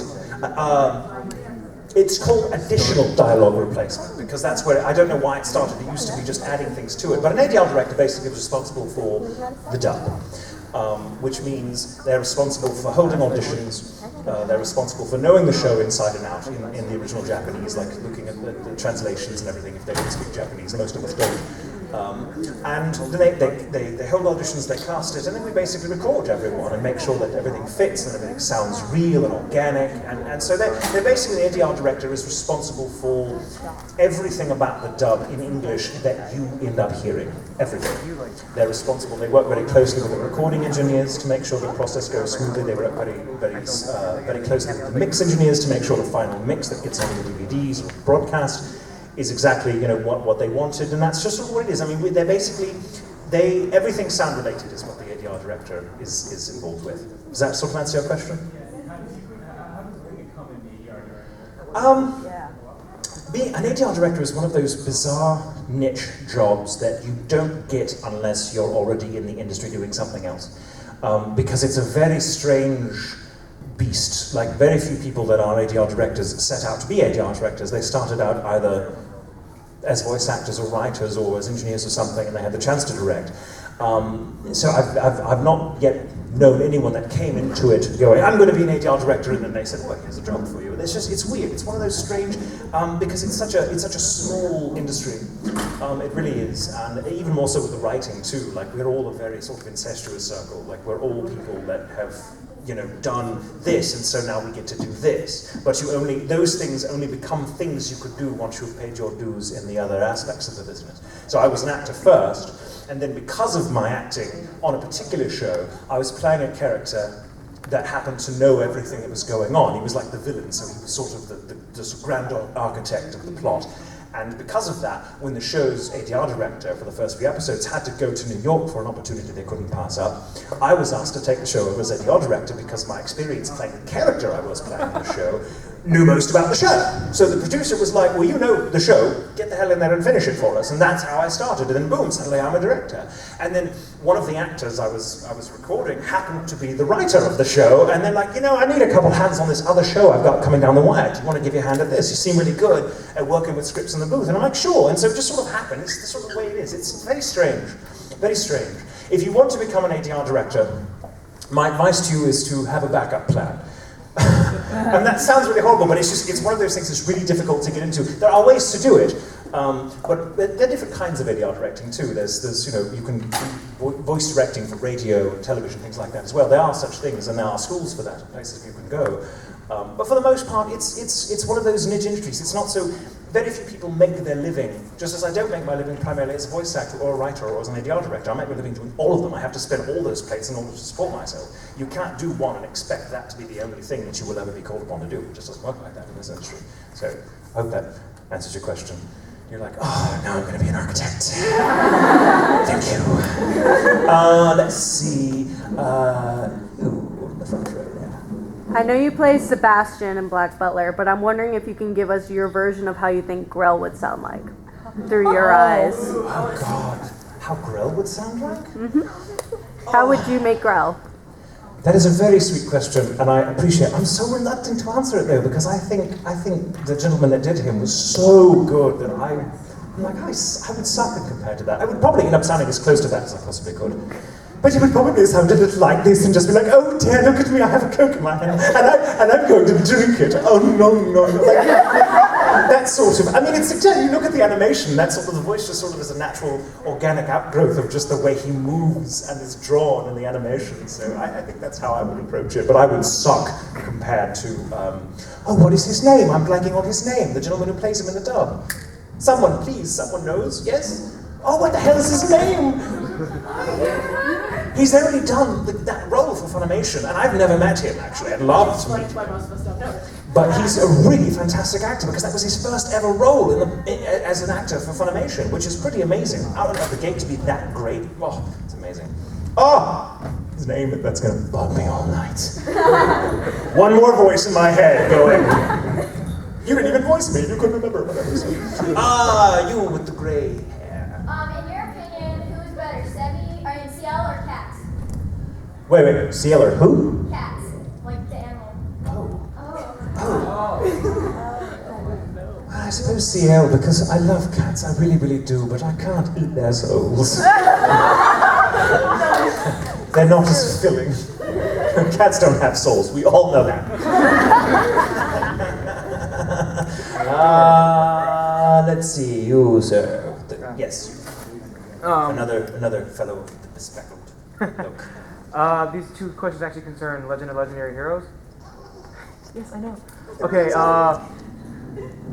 It's called additional dialogue replacement, because that's where, I don't know why it started. It used to be just adding things to it. But an ADR director basically is responsible for the dub, which means they're responsible for holding auditions. They're responsible for knowing the show inside and out in the original Japanese, like looking at the translations and everything if they don't speak Japanese. Most of us don't. And they hold auditions, they cast it, and then we basically record everyone and make sure that everything fits and everything sounds real and organic. And so they're basically, the ADR director is responsible for everything about the dub in English that you end up hearing. Everything. They're responsible, they work very closely with the recording engineers to make sure the process goes smoothly. They work very closely with the mix engineers to make sure the final mix that gets on the DVDs or broadcast is exactly what they wanted, and that's just what it is. I mean, they're basically everything sound related is what the ADR director is involved with. Does that sort of answer your question? Being an ADR director is one of those bizarre niche jobs that you don't get unless you're already in the industry doing something else, because it's a very strange beast. Like, very few people that are ADR directors set out to be ADR directors. They started out either as voice actors or writers or as engineers or something, and they had the chance to direct. So I've not yet known anyone that came into it going, I'm going to be an ADR director, and then they said, well, here's a job for you. And it's weird. It's one of those strange, because it's such a small industry. It really is, and even more so with the writing too. Like, we're all a very sort of incestuous circle. Like, we're all people that have done this, and so now we get to do this. But those things only become things you could do once you've paid your dues in the other aspects of the business. So I was an actor first, and then because of my acting on a particular show, I was playing a character that happened to know everything that was going on. He was like the villain, so he was sort of the grand architect of the plot. And because of that, when the show's ADR director for the first few episodes had to go to New York for an opportunity they couldn't pass up, I was asked to take the show over as ADR director because my experience playing the character I was playing in the show knew most about the show. So the producer was like, well, you know the show, get the hell in there and finish it for us. And that's how I started. And then boom, suddenly I'm a director. And then one of the actors I was recording happened to be the writer of the show. And they're like, you know, I need a couple hands on this other show I've got coming down the wire. Do you want to give your hand at this? You seem really good at working with scripts in the booth. And I'm like, sure. And so it just sort of happened. It's the sort of way it is. It's very strange. Very strange. If you want to become an ADR director, my advice to you is to have a backup plan. And that sounds really horrible, but it's one of those things that's really difficult to get into. There are ways to do it, but there are different kinds of ADR directing too. There's you know, you can do voice directing for radio and television, things like that as well. There are such things, and there are schools for that, places you can go. But for the most part, it's one of those niche industries. It's not so. Very few people make their living, just as I don't make my living primarily as a voice actor or a writer or as an ADR director. I make my living doing all of them. I have to spend all those plates in order to support myself. You can't do one and expect that to be the only thing that you will ever be called upon to do. It just doesn't work like that in this industry. So I hope that answers your question. You're like, oh, now I'm going to be an architect. Thank you. Let's see. Ooh, in the front row there. I know you play Sebastian in Black Butler, but I'm wondering if you can give us your version of how you think Grell would sound like through your eyes. Oh God, how Grell would sound like? Mm-hmm. How would you make Grell? That is a very sweet question, and I appreciate it. I'm so reluctant to answer it though, because I think the gentleman that did him was so good that I'm like, I would suck compared to that. I would probably end up sounding as close to that as I possibly could. But he would probably sound a little like this and just be like, oh dear, look at me, I have a Coke in my hand, and I'm going to drink it. Oh no. Like, that sort of, I mean, it's you look at the animation, that sort of, the voice just sort of is a natural, organic outgrowth of just the way he moves and is drawn in the animation. So I think that's how I would approach it, but I would suck compared to, oh, what is his name? I'm blanking on his name, the gentleman who plays him in the dub. Someone, please, someone knows, yes? Oh, what the hell is his name? He's only done that role for Funimation, and I've never met him, actually. I'd love to meet him. But he's a really fantastic actor, because that was his first ever role as an actor for Funimation, which is pretty amazing. Out of the gate to be that great. Oh, it's amazing. Oh, his name, that's going to bug me all night. One more voice in my head going, you didn't even voice me, you couldn't remember what I was saying. Ah, you with the gray hair. In your opinion, who is better, Ciel or Cats? Wait, Ciel or who? Cats, like the animal. I suppose Ciel, because I love cats, I really, really do, but I can't eat their souls. They're not as filling. Cats don't have souls, we all know that. Let's see, you, sir. Yes. Another fellow with the bespectacled look. These two questions actually concern Legend of Legendary Heroes. Yes, I know. Okay,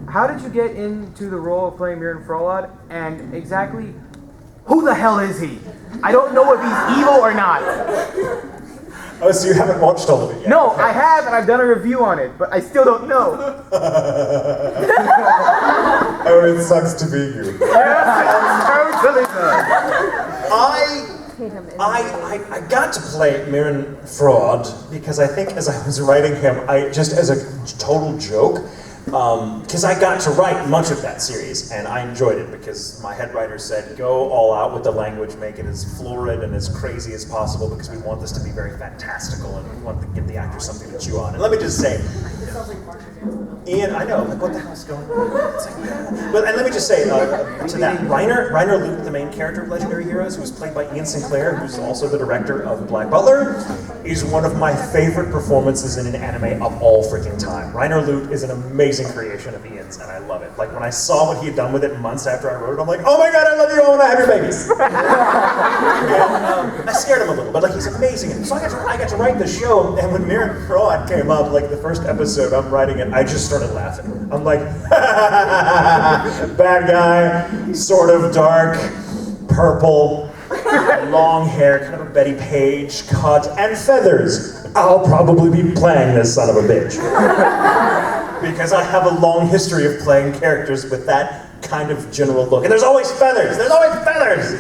how did you get into the role of playing Mirren Frolad, and exactly who the hell is he? I don't know if he's evil or not. Oh, so you haven't watched all of it yet? No, I have, and I've done a review on it, but I still don't know. Oh, it sucks to be you. Yes, totally does. I got to play Mirren Fraud because I think as I was writing him, just as a total joke, because I got to write much of that series, and I enjoyed it because my head writer said, go all out with the language, make it as florid and as crazy as possible because we want this to be very fantastical and we want to give the actors something to chew on. And let me just say, Ian, I know, like what the hell's going on? It's like, but, and let me just say, to that, Reiner Luke, the main character of Legendary Heroes, who's played by Ian Sinclair, who's also the director of Black Butler, is one of my favorite performances in an anime of all freaking time. Reiner Luke is an amazing creation of Ian's, and I love it. Like, when I saw what he had done with it months after I wrote it, I'm like, oh my god, I love you all when I have your babies! And, I scared him a little, but like, he's amazing. So I got to write the show, and when Mirren Fraud came up, like the first episode, I'm writing it, I just started laughing. I'm like, bad guy, sort of dark, purple, long hair, kind of a Betty Page cut, and feathers. I'll probably be playing this son of a bitch. Because I have a long history of playing characters with that kind of general look. And there's always feathers! There's always feathers!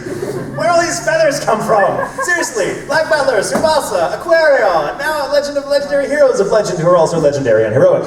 Where all these feathers come from? Seriously, Black Butler, Subasa, Aquarion, now Legend of Legendary Heroes of Legend, who are also legendary and heroic.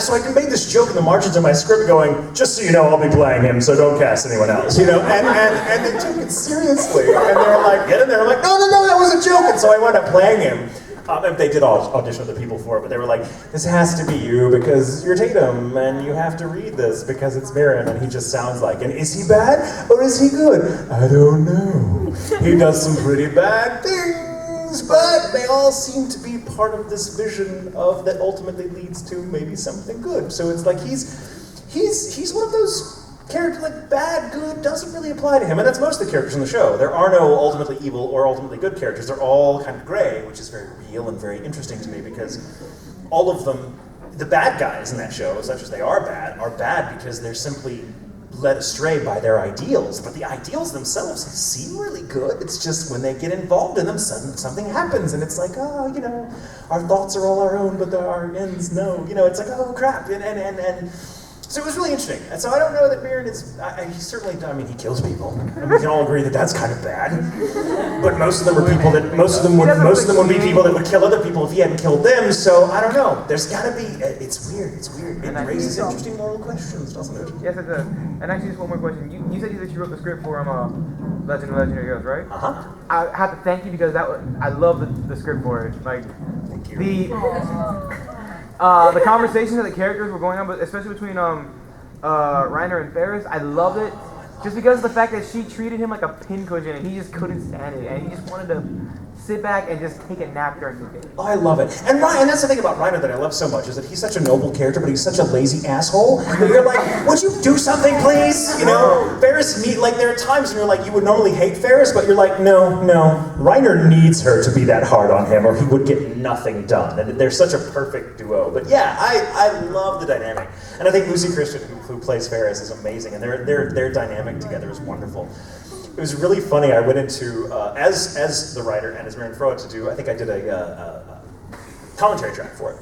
So I made this joke in the margins of my script going, just so you know, I'll be playing him, so don't cast anyone else, you know? And they took it seriously, and they were like, get in there. I'm like, no, that was a joke, and so I wound up playing him. And they did audition other people for it, but they were like, this has to be you because you're Tatum, and you have to read this because it's Mirren, and he just sounds like, and is he bad, or is he good? I don't know. He does some pretty bad things, but they all seem to be part of this vision of that ultimately leads to maybe something good. So it's like he's one of those characters, like bad, good, doesn't really apply to him, and that's most of the characters in the show. There are no ultimately evil or ultimately good characters. They're all kind of gray, which is very real and very interesting to me because all of them, the bad guys in that show, such as they are bad because they're simply led astray by their ideals, but the ideals themselves seem really good. It's just when they get involved in them, something happens, and it's like, oh, you know, our thoughts are all our own, but our ends, no. You know, it's like, oh, crap, and so it was really interesting. And so I don't know that Mirren is, he certainly, he kills people. And we can all agree that that's kind of bad. But most of them are people that, most of them would be people that would kill other people if he hadn't killed them. So I don't know. There's gotta be, it's weird. It raises interesting moral questions, doesn't it? Yes, it does. And actually, just one more question. You said that you wrote the script for Legend of Legendary Heroes, right? Uh-huh. I have to thank you because I love the script for it. Like, thank you. The conversations that the characters were going on, but especially between Reiner and Ferris, I loved it. Just because of the fact that she treated him like a pincushion and he just couldn't stand it, and he just wanted to sit back and just take a nap during the day. Oh, I love it. And that's the thing about Reiner that I love so much, is that he's such a noble character, but he's such a lazy asshole. That you're like, would you do something, please? You know, Ferris, there are times when you're like, you would normally hate Ferris, but you're like, no. Reiner needs her to be that hard on him, or he would get nothing done. And they're such a perfect duo. But yeah, I love the dynamic. And I think Lucy Christian, who plays Ferris, is amazing, and their dynamic together is wonderful. It was really funny. I went into, as the writer and as Mirren Froa to do, I think I did a commentary track for it.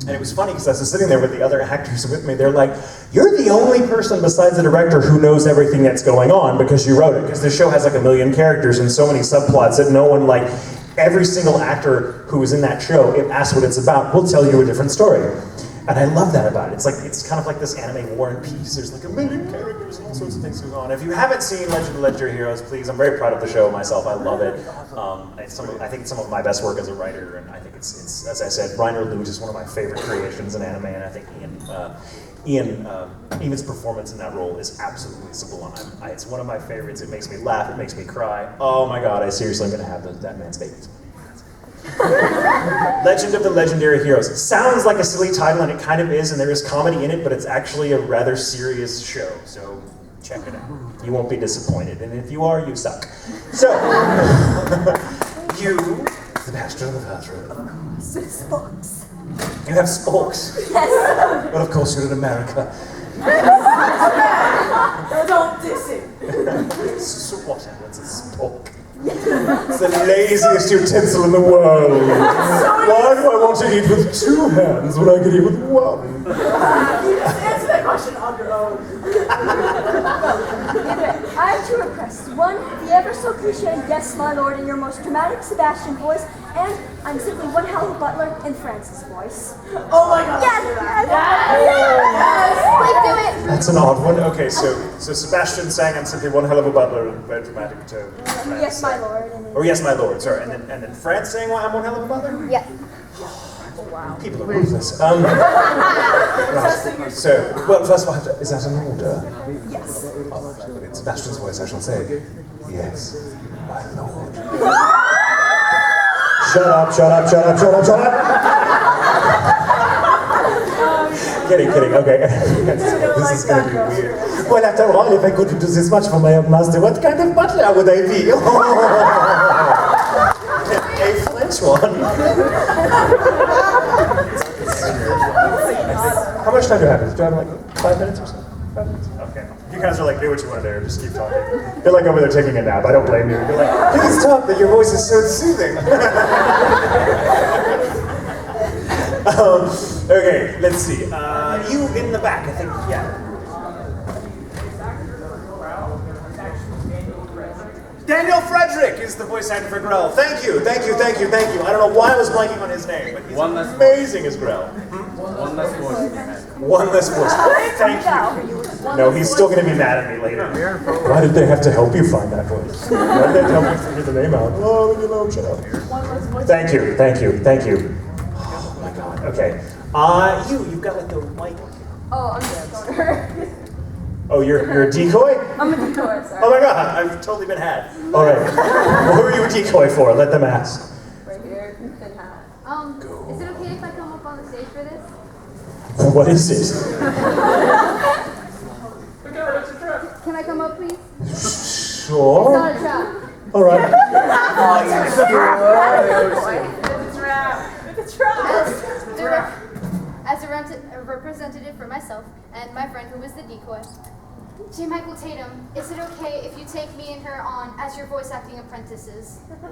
And it was funny because I was sitting there with the other actors with me. They're like, you're the only person besides the director who knows everything that's going on because you wrote it. Because the show has like 1 million characters and so many subplots that no one, like, every single actor who is in that show, if asked what it's about, will tell you a different story. And I love that about it. It's kind of like this anime War and Peace. There's like 1 million characters and all sorts of things going on. If you haven't seen Legend of Legendary Heroes, please, I'm very proud of the show myself. I love it. I think it's some of my best work as a writer, and I think it's as I said, Reiner Luge is one of my favorite creations in anime, and I think Ian's performance in that role is absolutely sublime. It's one of my favorites. It makes me laugh. It makes me cry. Oh my God, I seriously am going to have that man's babies. Legend of the Legendary Heroes. Sounds like a silly title, and it kind of is, and there is comedy in it, but it's actually a rather serious show, so check it out. You won't be disappointed, and if you are, you suck. So, you, the master of the bathroom. Spokes. You have spokes? Yes. But of course you're in America. Don't diss it. So what happens? A spoke. It's the laziest utensil in the world. Why do I want to eat with 2 hands when I can eat with 1? Answer that question on your own. I have 2 requests. 1, the ever so cliche "Yes, my lord" in your most dramatic Sebastian voice, and I'm simply one hell of a butler in Francis' voice. Oh my God! Yes! Please do it! That's an odd one. Okay, so Sebastian sang "I'm simply one hell of a butler" in very dramatic tone. Yes, my lord. Or "Yes, my lord." Sorry, and then France sang "I'm one hell of a butler." Yeah. Wow. People are ruthless. Right. So, well, first of all, is that an order? Yes. But in Sebastian's voice, I shall say, "Yes, my lord." Shut up! Kidding. Okay. This is going to be weird. Well, after all, if I couldn't do this much for my own master, what kind of butler would I be? A French one. How much time do I have? Do I have like 5 minutes or so? 5 minutes? Okay. You guys are like, do what you want to do, just keep talking. You're like over there taking a nap, I don't blame you. You're like, please talk, but your voice is so soothing. Okay, let's see. You in the back, I think, yeah. Daniel Frederick is the voice actor for Grell. Thank you. I don't know why I was blanking on his name, but he's amazing as Grell. One less voice. One less voice. Thank you. No, he's still going to be mad at me later. Why did they have to help you find that voice? Why did they help you figure the name out? Oh, leave me alone, shut up. Thank you. Oh my God. Okay. You've got like the mic. Oh, I'm just going. Oh, you're a decoy? I'm a decoy, sorry. Oh my God, I've totally been had. All right. Well, who are you a decoy for? Let them ask. Right here, thin hat. Is it okay if I come up on the stage for this? What is it? Can I come up, please? Sure. It's not a trap. All right. It's a trap. As a representative for myself and my friend who was the decoy, J. Michael Tatum, is it okay if you take me and her on as your voice acting apprentices? Oh,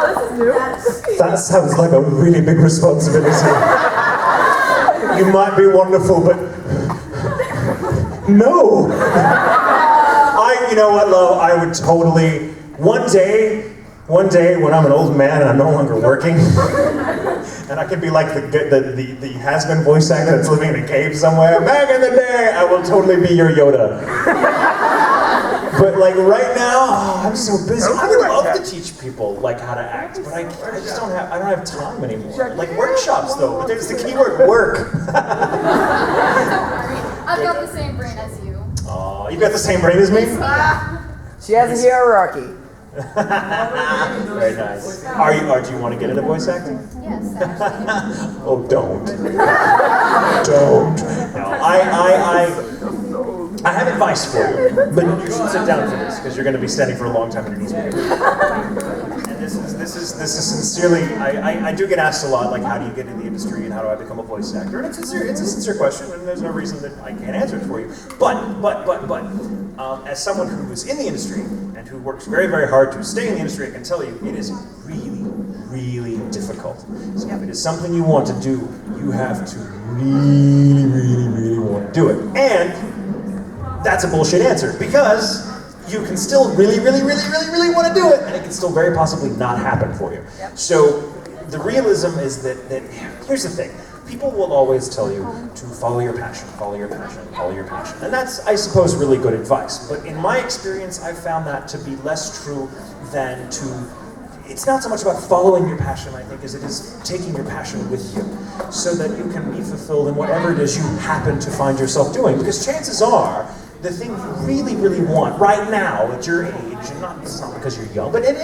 this is new. That sounds like a really big responsibility. You might be wonderful, but no. You know what, love? I would totally, one day when I'm an old man and I'm no longer working, and I could be like the has-been voice actor that's living in a cave somewhere, back in the day, I will totally be your Yoda. But like right now, I'm so busy. I would love to teach people like how to act, but I just don't have time anymore. Like workshops though, but there's the keyword work. I've got the same brain as you. Oh, you've got the same brain as me? She has a hierarchy. Very nice. Do you want to get into voice acting? Yes, actually. Oh, don't. Don't. No, I have advice for you, but you should sit down for this because you're going to be standing for a long time underneath me. And this is sincerely. I do get asked a lot, like, how do you get into the industry and how do I become a voice actor? And it's a sincere question, and there's no reason that I can't answer it for you. But, as someone who is in the industry and who works very, very hard to stay in the industry, I can tell you it is really, really difficult. So if it is something you want to do, you have to really, really, really want to do it. And that's a bullshit answer because you can still really, really, really, really, really want to do it, and it can still very possibly not happen for you. So the realism is that here's the thing. People will always tell you to follow your passion, follow your passion, follow your passion. And that's, I suppose, really good advice. But in my experience, I've found that to be less true than it's not so much about following your passion, I think, as it is taking your passion with you so that you can be fulfilled in whatever it is you happen to find yourself doing. Because chances are, the thing you really, really want right now at your age, and it's not because you're young, but at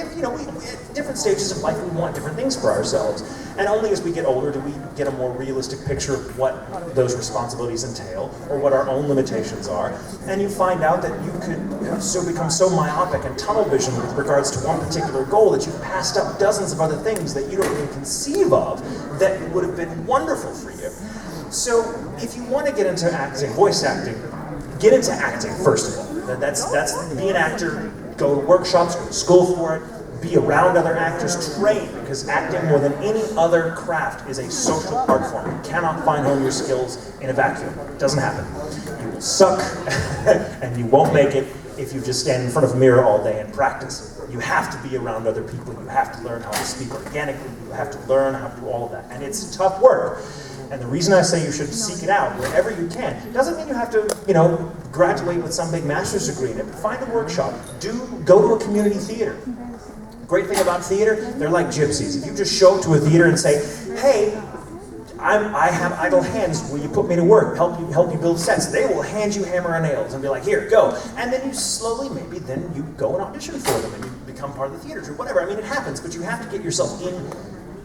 different stages of life we want different things for ourselves. And only as we get older do we get a more realistic picture of what those responsibilities entail, or what our own limitations are. And you find out that you could become so myopic and tunnel vision with regards to one particular goal that you've passed up dozens of other things that you don't even conceive of that would have been wonderful for you. So if you want to get into acting, voice acting, get into acting, first of all. That's be an actor, go to workshops, go to school for it, be around other actors, train, because acting more than any other craft is a social art form. You cannot fine hone your skills in a vacuum. It doesn't happen. You will suck, and you won't make it if you just stand in front of a mirror all day and practice. You have to be around other people. You have to learn how to speak organically. You have to learn how to do all of that. And it's tough work. And the reason I say you should seek it out wherever you can doesn't mean you have to, graduate with some big master's degree in it, but find a workshop. Go to a community theater. Great thing about theater, they're like gypsies. If you just show up to a theater and say, hey, I have idle hands, will you put me to work, help you build sets, they will hand you hammer and nails and be like, here, go. And then you slowly, maybe then you go and audition for them and you become part of the theater troupe, whatever. I mean, it happens, but you have to get yourself in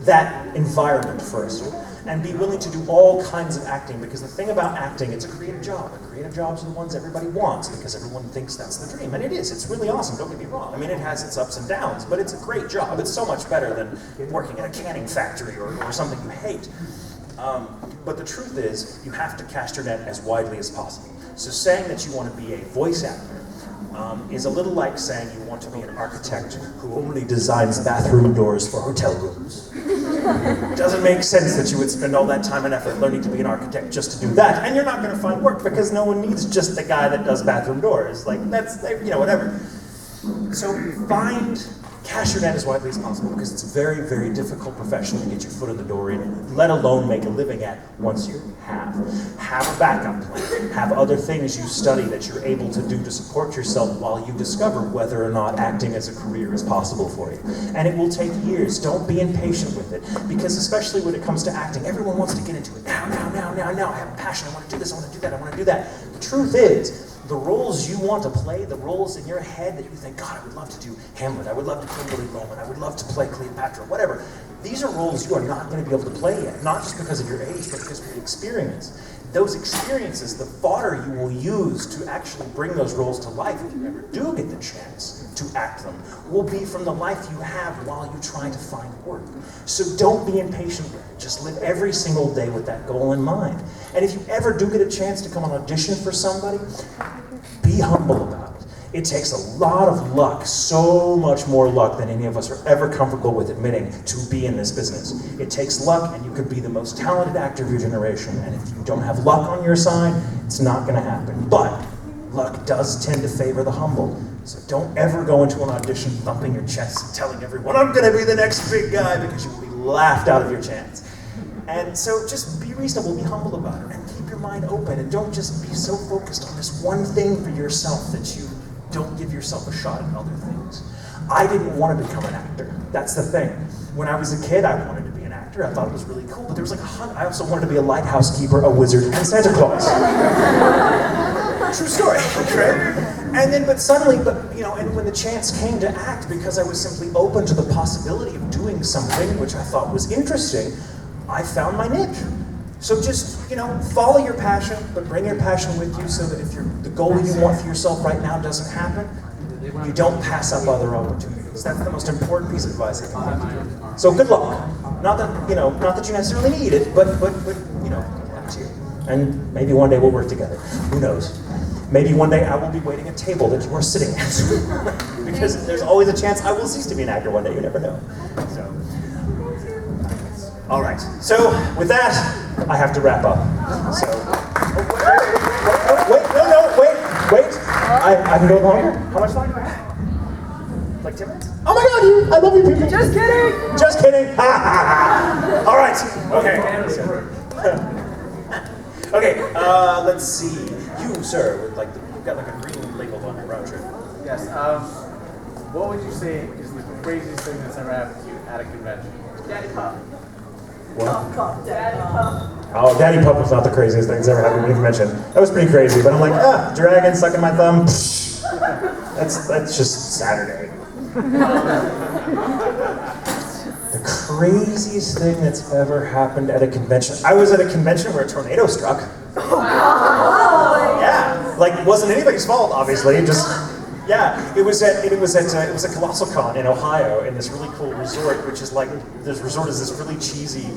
that environment first and be willing to do all kinds of acting, because the thing about acting, it's a creative job. And creative jobs are the ones everybody wants because everyone thinks that's the dream. And it is. It's really awesome. Don't get me wrong. I mean, it has its ups and downs, but it's a great job. It's so much better than working in a canning factory or something you hate. But the truth is, you have to cast your net as widely as possible. So saying that you want to be a voice actor is a little like saying you want to be an architect who only designs bathroom doors for hotel rooms. It doesn't make sense that you would spend all that time and effort learning to be an architect just to do that, and you're not going to find work because no one needs just the guy that does bathroom doors. Like, that's, whatever. So cast your net as widely as possible because it's a very, very difficult profession to get your foot in the door in, let alone make a living at once you have. Have a backup plan. Have other things you study that you're able to do to support yourself while you discover whether or not acting as a career is possible for you. And it will take years. Don't be impatient with it because especially when it comes to acting, everyone wants to get into it now. I have a passion. I want to do this. I want to do that. I want to do that. The truth is, the roles you want to play, the roles in your head that you think, God, I would love to do Hamlet, I would love to play Billy Bowman, I would love to play Cleopatra, whatever. These are roles you are not going to be able to play yet, not just because of your age, but because of your experience. Those experiences, the fodder you will use to actually bring those roles to life, if you ever do get the chance to act them, will be from the life you have while you try to find work. So don't be impatient with it. Just live every single day with that goal in mind. And if you ever do get a chance to come on audition for somebody, be humble about it. It takes a lot of luck, so much more luck than any of us are ever comfortable with admitting, to be in this business. It takes luck, and you could be the most talented actor of your generation, and if you don't have luck on your side, it's not going to happen. But luck does tend to favor the humble. So don't ever go into an audition thumping your chest and telling everyone, I'm going to be the next big guy, because you will be laughed out of your chance. And so just be reasonable, be humble about it, and keep your mind open, and don't just be so focused on this one thing for yourself that you don't give yourself a shot at other things. I didn't want to become an actor. That's the thing. When I was a kid, I wanted to be an actor. I thought it was really cool, but there was like I also wanted to be a lighthouse keeper, a wizard, and Santa Claus. True story, right? And then, and when the chance came to act, because I was simply open to the possibility of doing something which I thought was interesting, I found my niche. So just, follow your passion, but bring your passion with you so that if the goal you want for yourself right now doesn't happen, you don't pass up other opportunities. That's the most important piece of advice I can give you. So good luck. Not that you necessarily need it, but up to you. And maybe one day we'll work together. Who knows? Maybe one day I will be waiting at a table that you are sitting at. Because there's always a chance I will cease to be an actor one day, you never know. So. All right, so with that, I have to wrap up. So, wait. I can go longer? How much time do I have? Like 10 minutes? Oh my God, I love you people. Just kidding. Just kidding. All right, okay, let's see. You, sir, with you've got like a green label on your brown shirt. Yes, what would you say is the craziest thing that's ever happened to you at a convention? Daddy Pop. What? Daddy Pop. Oh, Daddy Pup was not the craziest thing that's ever happened at a convention. That was pretty crazy, but I'm like, dragon sucking my thumb. That's just Saturday. The craziest thing that's ever happened at a convention. I was at a convention where a tornado struck. Yeah, wasn't anybody's fault, obviously. It was a Colossal Con in Ohio in this really cool resort, which is this resort is this really cheesy.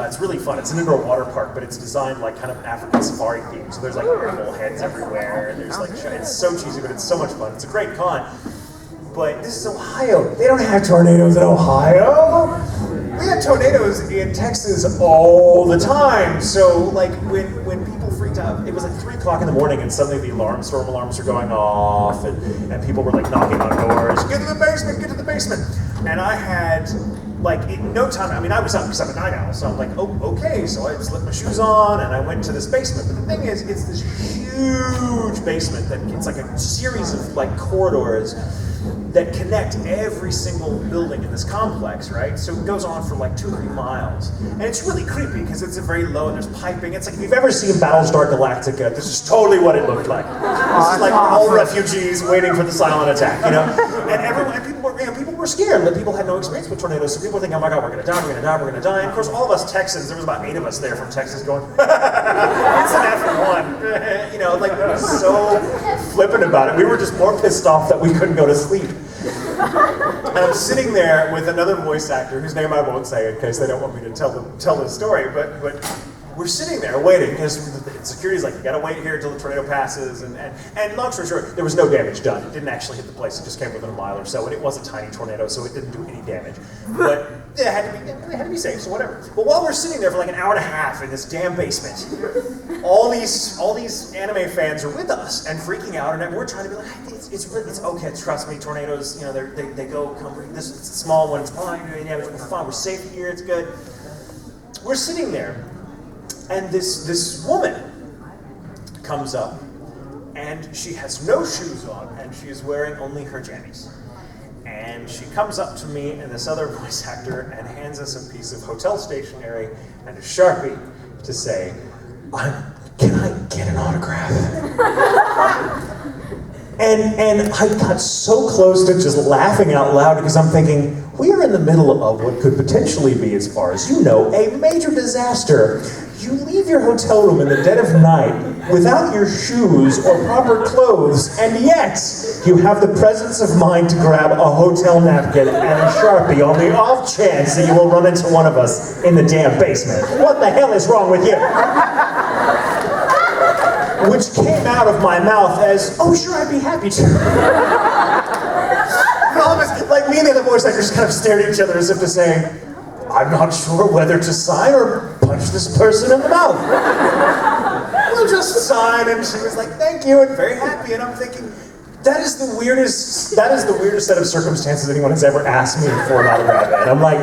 It's really fun. It's an indoor water park, but it's designed like kind of African safari theme. So there's like animal heads everywhere, and there's it's so cheesy, but it's so much fun. It's a great con. But this is Ohio. They don't have tornadoes in Ohio. We have tornadoes in Texas all the time. So when people freaked out, it was 3 o'clock in the morning, and suddenly the storm alarms were going off, and people were knocking on doors. Get to the basement. And I had in no time. I mean, I was up because I'm a night owl, so I'm like, oh, okay. So I slipped my shoes on and I went to this basement. But the thing is, it's this huge basement that it's like a series of corridors that connect every single building in this complex, right? So it goes on for 2 or 3 miles. And it's really creepy because it's very low and there's piping. It's like, if you've ever seen Battlestar Galactica, this is totally what it looked like. This is all refugees waiting for the silent attack, And people were scared. People had no experience with tornadoes, so people were thinking, oh my God, we're gonna die. And of course, all of us Texans, there was about 8 of us there from Texas going, it's an F1. We were so flippant about it. We were just more pissed off that we couldn't go to sleep. And I'm sitting there with another voice actor whose name I won't say in case they don't want me to tell the story, but we're sitting there waiting because security's like, you gotta wait here until the tornado passes. And long story short, there was no damage done. It didn't actually hit the place. It just came within a mile or so, and it was a tiny tornado, so it didn't do any damage. But it had to be safe, so whatever. But while we're sitting there for like an hour and a half in this damn basement, all these anime fans are with us and freaking out, and we're trying to be like, it's okay, trust me, tornadoes, they go, this is a small one, it's fine, we're fine, we're safe here, it's good. We're sitting there, and this woman comes up, and she has no shoes on, and she is wearing only her jammies. And she comes up to me and this other voice actor and hands us a piece of hotel stationery and a Sharpie to say, can I get an autograph? And I got so close to just laughing out loud because I'm thinking, we are in the middle of what could potentially be, as far as you know, a major disaster. You leave your hotel room in the dead of night without your shoes or proper clothes, and yet you have the presence of mind to grab a hotel napkin and a Sharpie on the off chance that you will run into one of us in the damn basement. What the hell is wrong with you? Which came out of my mouth as, oh sure, I'd be happy to. And all of us, like me and the other voice actors, kind of stared at each other as if to say, I'm not sure whether to sign or punch this person in the mouth. We'll just sign, and she was like, thank you, and very happy, and I'm thinking, that is the weirdest set of circumstances anyone has ever asked me for an autograph, and I'm like,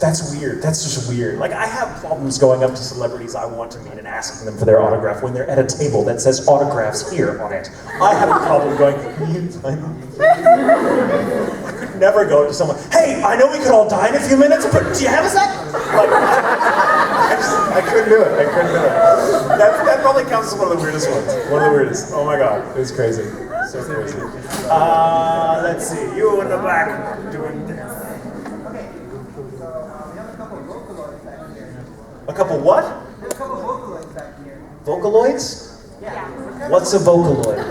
that's weird, that's just weird. Like, I have problems going up to celebrities I want to meet and asking them for their autograph when they're at a table that says autographs here on it. I have a problem going, I could never go up to someone, hey, I know we could all die in a few minutes, but do you have a sec? Like, I couldn't do it, That probably counts as one of the weirdest ones. One of the weirdest. Oh my god, it was crazy. So crazy. Let's see, you in the back doing this. A couple what? There's a couple Vocaloids back here. Vocaloids? Yeah. What's a Vocaloid? I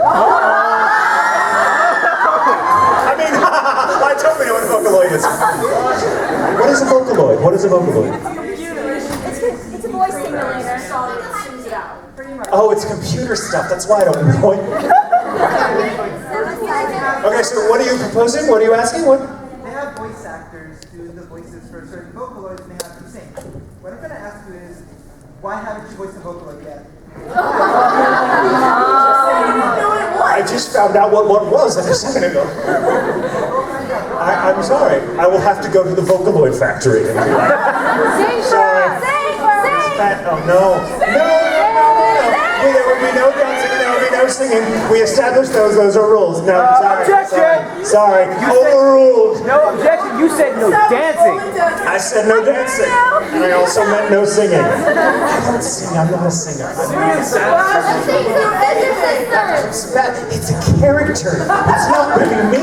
mean, I totally know what a Vocaloid is. What is a Vocaloid? What is a Vocaloid? It's a voice simulator. Oh, it's computer stuff. That's why I don't know it. Okay, so what are you proposing? What are you asking? What? They have voice actors do the voices for certain Vocaloids and they have them sing. What I'm going to ask you is, why haven't you voiced a Vocaloid yet? I just found out what one was like a second ago. I'm sorry. I will have to go to the Vocaloid factory and be like, sorry. Oh no. There will be no dancing, there will be no singing. We established those are rules. No, sorry. Overruled. No objection. You said no dancing. I said no dancing. And I also meant no singing. I don't sing, I'm not a singer. It's a character. It's not really me.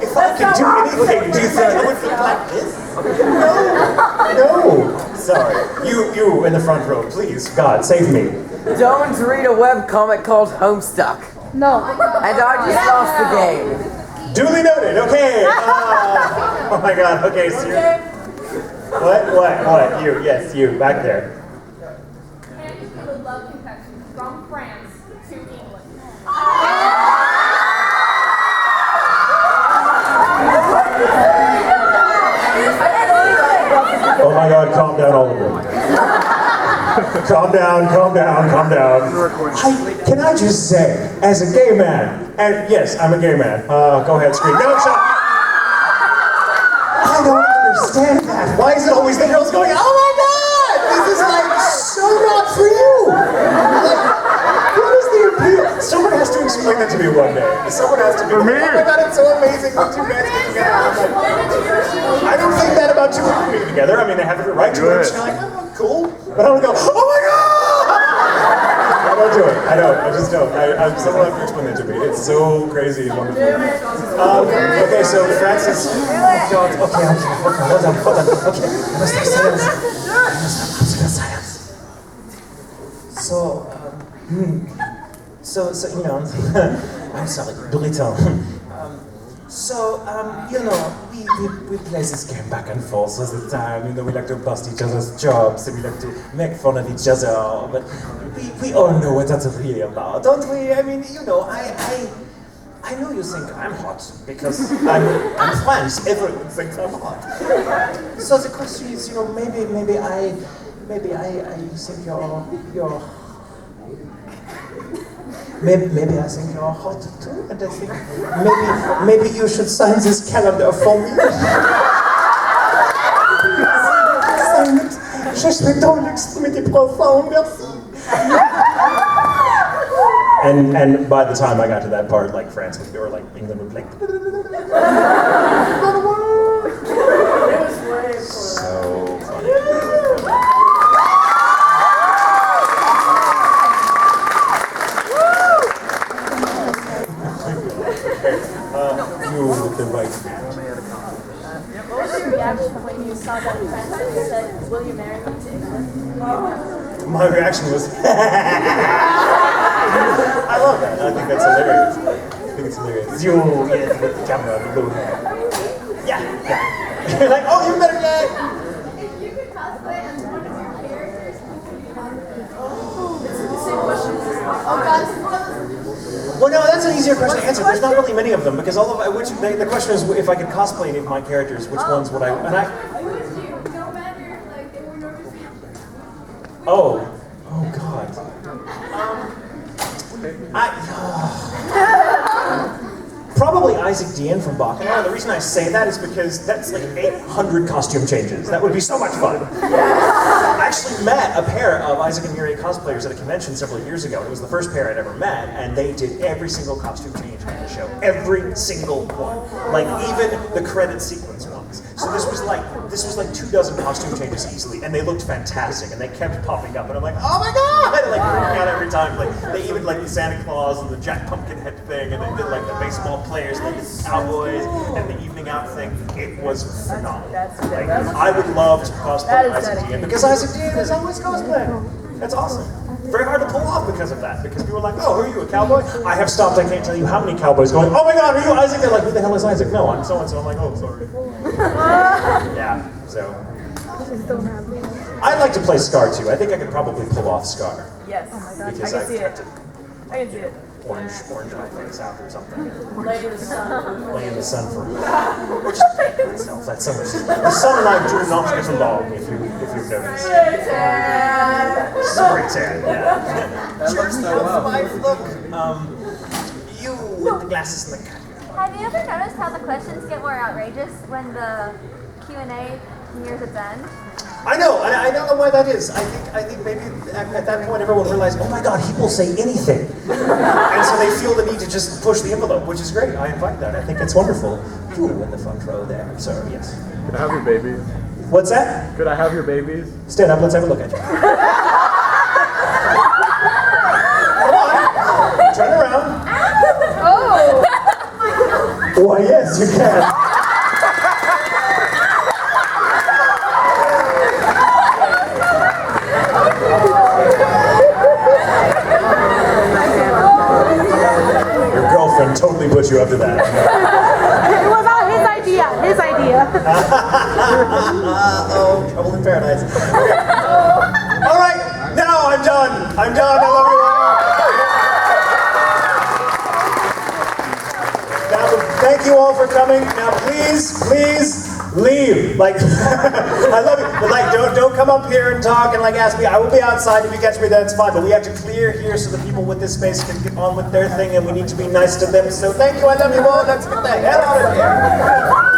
If I could do anything, do you think I would look like this? No. Sorry. You in the front row, please. God, save me. Don't read a webcomic called Homestuck. No. And I just lost the game. Duly noted. Okay. Oh my God. Okay. So what? You? Yes, you. Back there. Candy would love confection from France to England. Oh my God, calm down all of them. Calm down. Can I just say, as a gay man, and yes, I'm a gay man. Go ahead, scream. No, shut up. I don't understand that. Why is it always the girls going, oh my God, this is like so not for you. Like, what is the appeal? Someone has to explain that to me one day. Someone has to be like, oh my God, it's so amazing when two guys get together. I don't think that about two women being together. I mean, they have the right to it. You're like, oh, cool. But I don't go, oh my God! I don't do it. I just don't. Someone has to explain that to me. It's so crazy and wonderful. Okay, so Francis. Okay, hold on. Okay, let's have silence. So, you know, I'm sorry, Burrito. So, we play this game back and forth all the time. We like to bust each other's jobs and we like to make fun of each other. But we all know what that's really about, don't we? I mean, I know you think I'm hot because I'm French. Everyone thinks I'm hot. So the question is, maybe I think you're. Maybe I think you're hot too, and I think maybe you should sign this calendar for me. Sign it. Je suis dans l'extrémité profonde, merci. And by the time I got to that part, like France would be, or like England would be like. So funny. You with the right. What was your reaction when you saw that friend and said, "Will you marry me?" to England? My reaction was, I love that. I think that's hilarious. I think it's hilarious. You, yeah, with the camera and the blue hair. Yeah. You're like, oh, you better get. If you could cosplay as one of your characters, who could you cosplay? It's the same question. Oh God. Well, no, that's an easier question to answer. There's not really many of them because all of the question is if I could cosplay any of my characters, which ones would I? And I. Who is you? No matter, like they were nervous. Oh God. Probably Isaac Dean from Bacchanal. The reason I say that is because that's like 800 costume changes. That would be so much fun. I actually met a pair of Isaac and Miri cosplayers at a convention several years ago. It was the first pair I'd ever met, and they did every single costume change in the show. Every single one. Like even the credit sequence ones. So this was like 24 costume changes easily, and they looked fantastic, and they kept popping up, and I'm like, oh my God! Like freaking out every time. Like they even like the Santa Claus and the Jack Pumpkinhead thing, and they did like the baseball players, and the cowboys, and the evening out thing. It was phenomenal. Like I would love to cosplay Isaac Dean because Isaac Dean is always cosplaying. That's awesome. Very hard to pull off because of that. Because people are like, oh, who are you, a cowboy? I have stopped, I can't tell you how many cowboys going, oh my God, are you Isaac? They're like, who the hell is Isaac? No, I'm so-and-so. I'm like, oh, sorry. Yeah, so. I'd like to play Scar too. I think I could probably pull off Scar. Yes. Oh my God. Because I can see it. I can see it. Orange my face out or something. Lay in the sun. Lay in the sun for or just paint myself. That's so much. The sun and I do not get along if you've noticed. Spray tan, yeah. Cheers, how's my look? You with the glasses and the cut. Have you ever noticed how the questions get more outrageous when the Q&A nears its end? I know, and I don't know why that is. I think maybe at that point everyone realized, oh my God, he will say anything. And so they feel the need to just push the envelope, which is great. I invite that. I think it's wonderful. You in the front row there, sir, yes. Could I have your babies? What's that? Could I have your babies? Stand up, let's have a look at you. Come on, turn around. Oh! Why, yes, you can. Your girlfriend totally put you up to that. It was all his idea. His idea. Oh, trouble in paradise. Okay. All right, now I'm done. I'm done. I love you all. Now, thank you all for coming. Now, please leave. Like, I love it. But like, don't come up here and talk and like ask me. I will be outside. If you catch me, that's fine. But we have to clear here so the people with this space can get on with their thing, and we need to be nice to them. So thank you. I love you all. Let's get the hell out of here.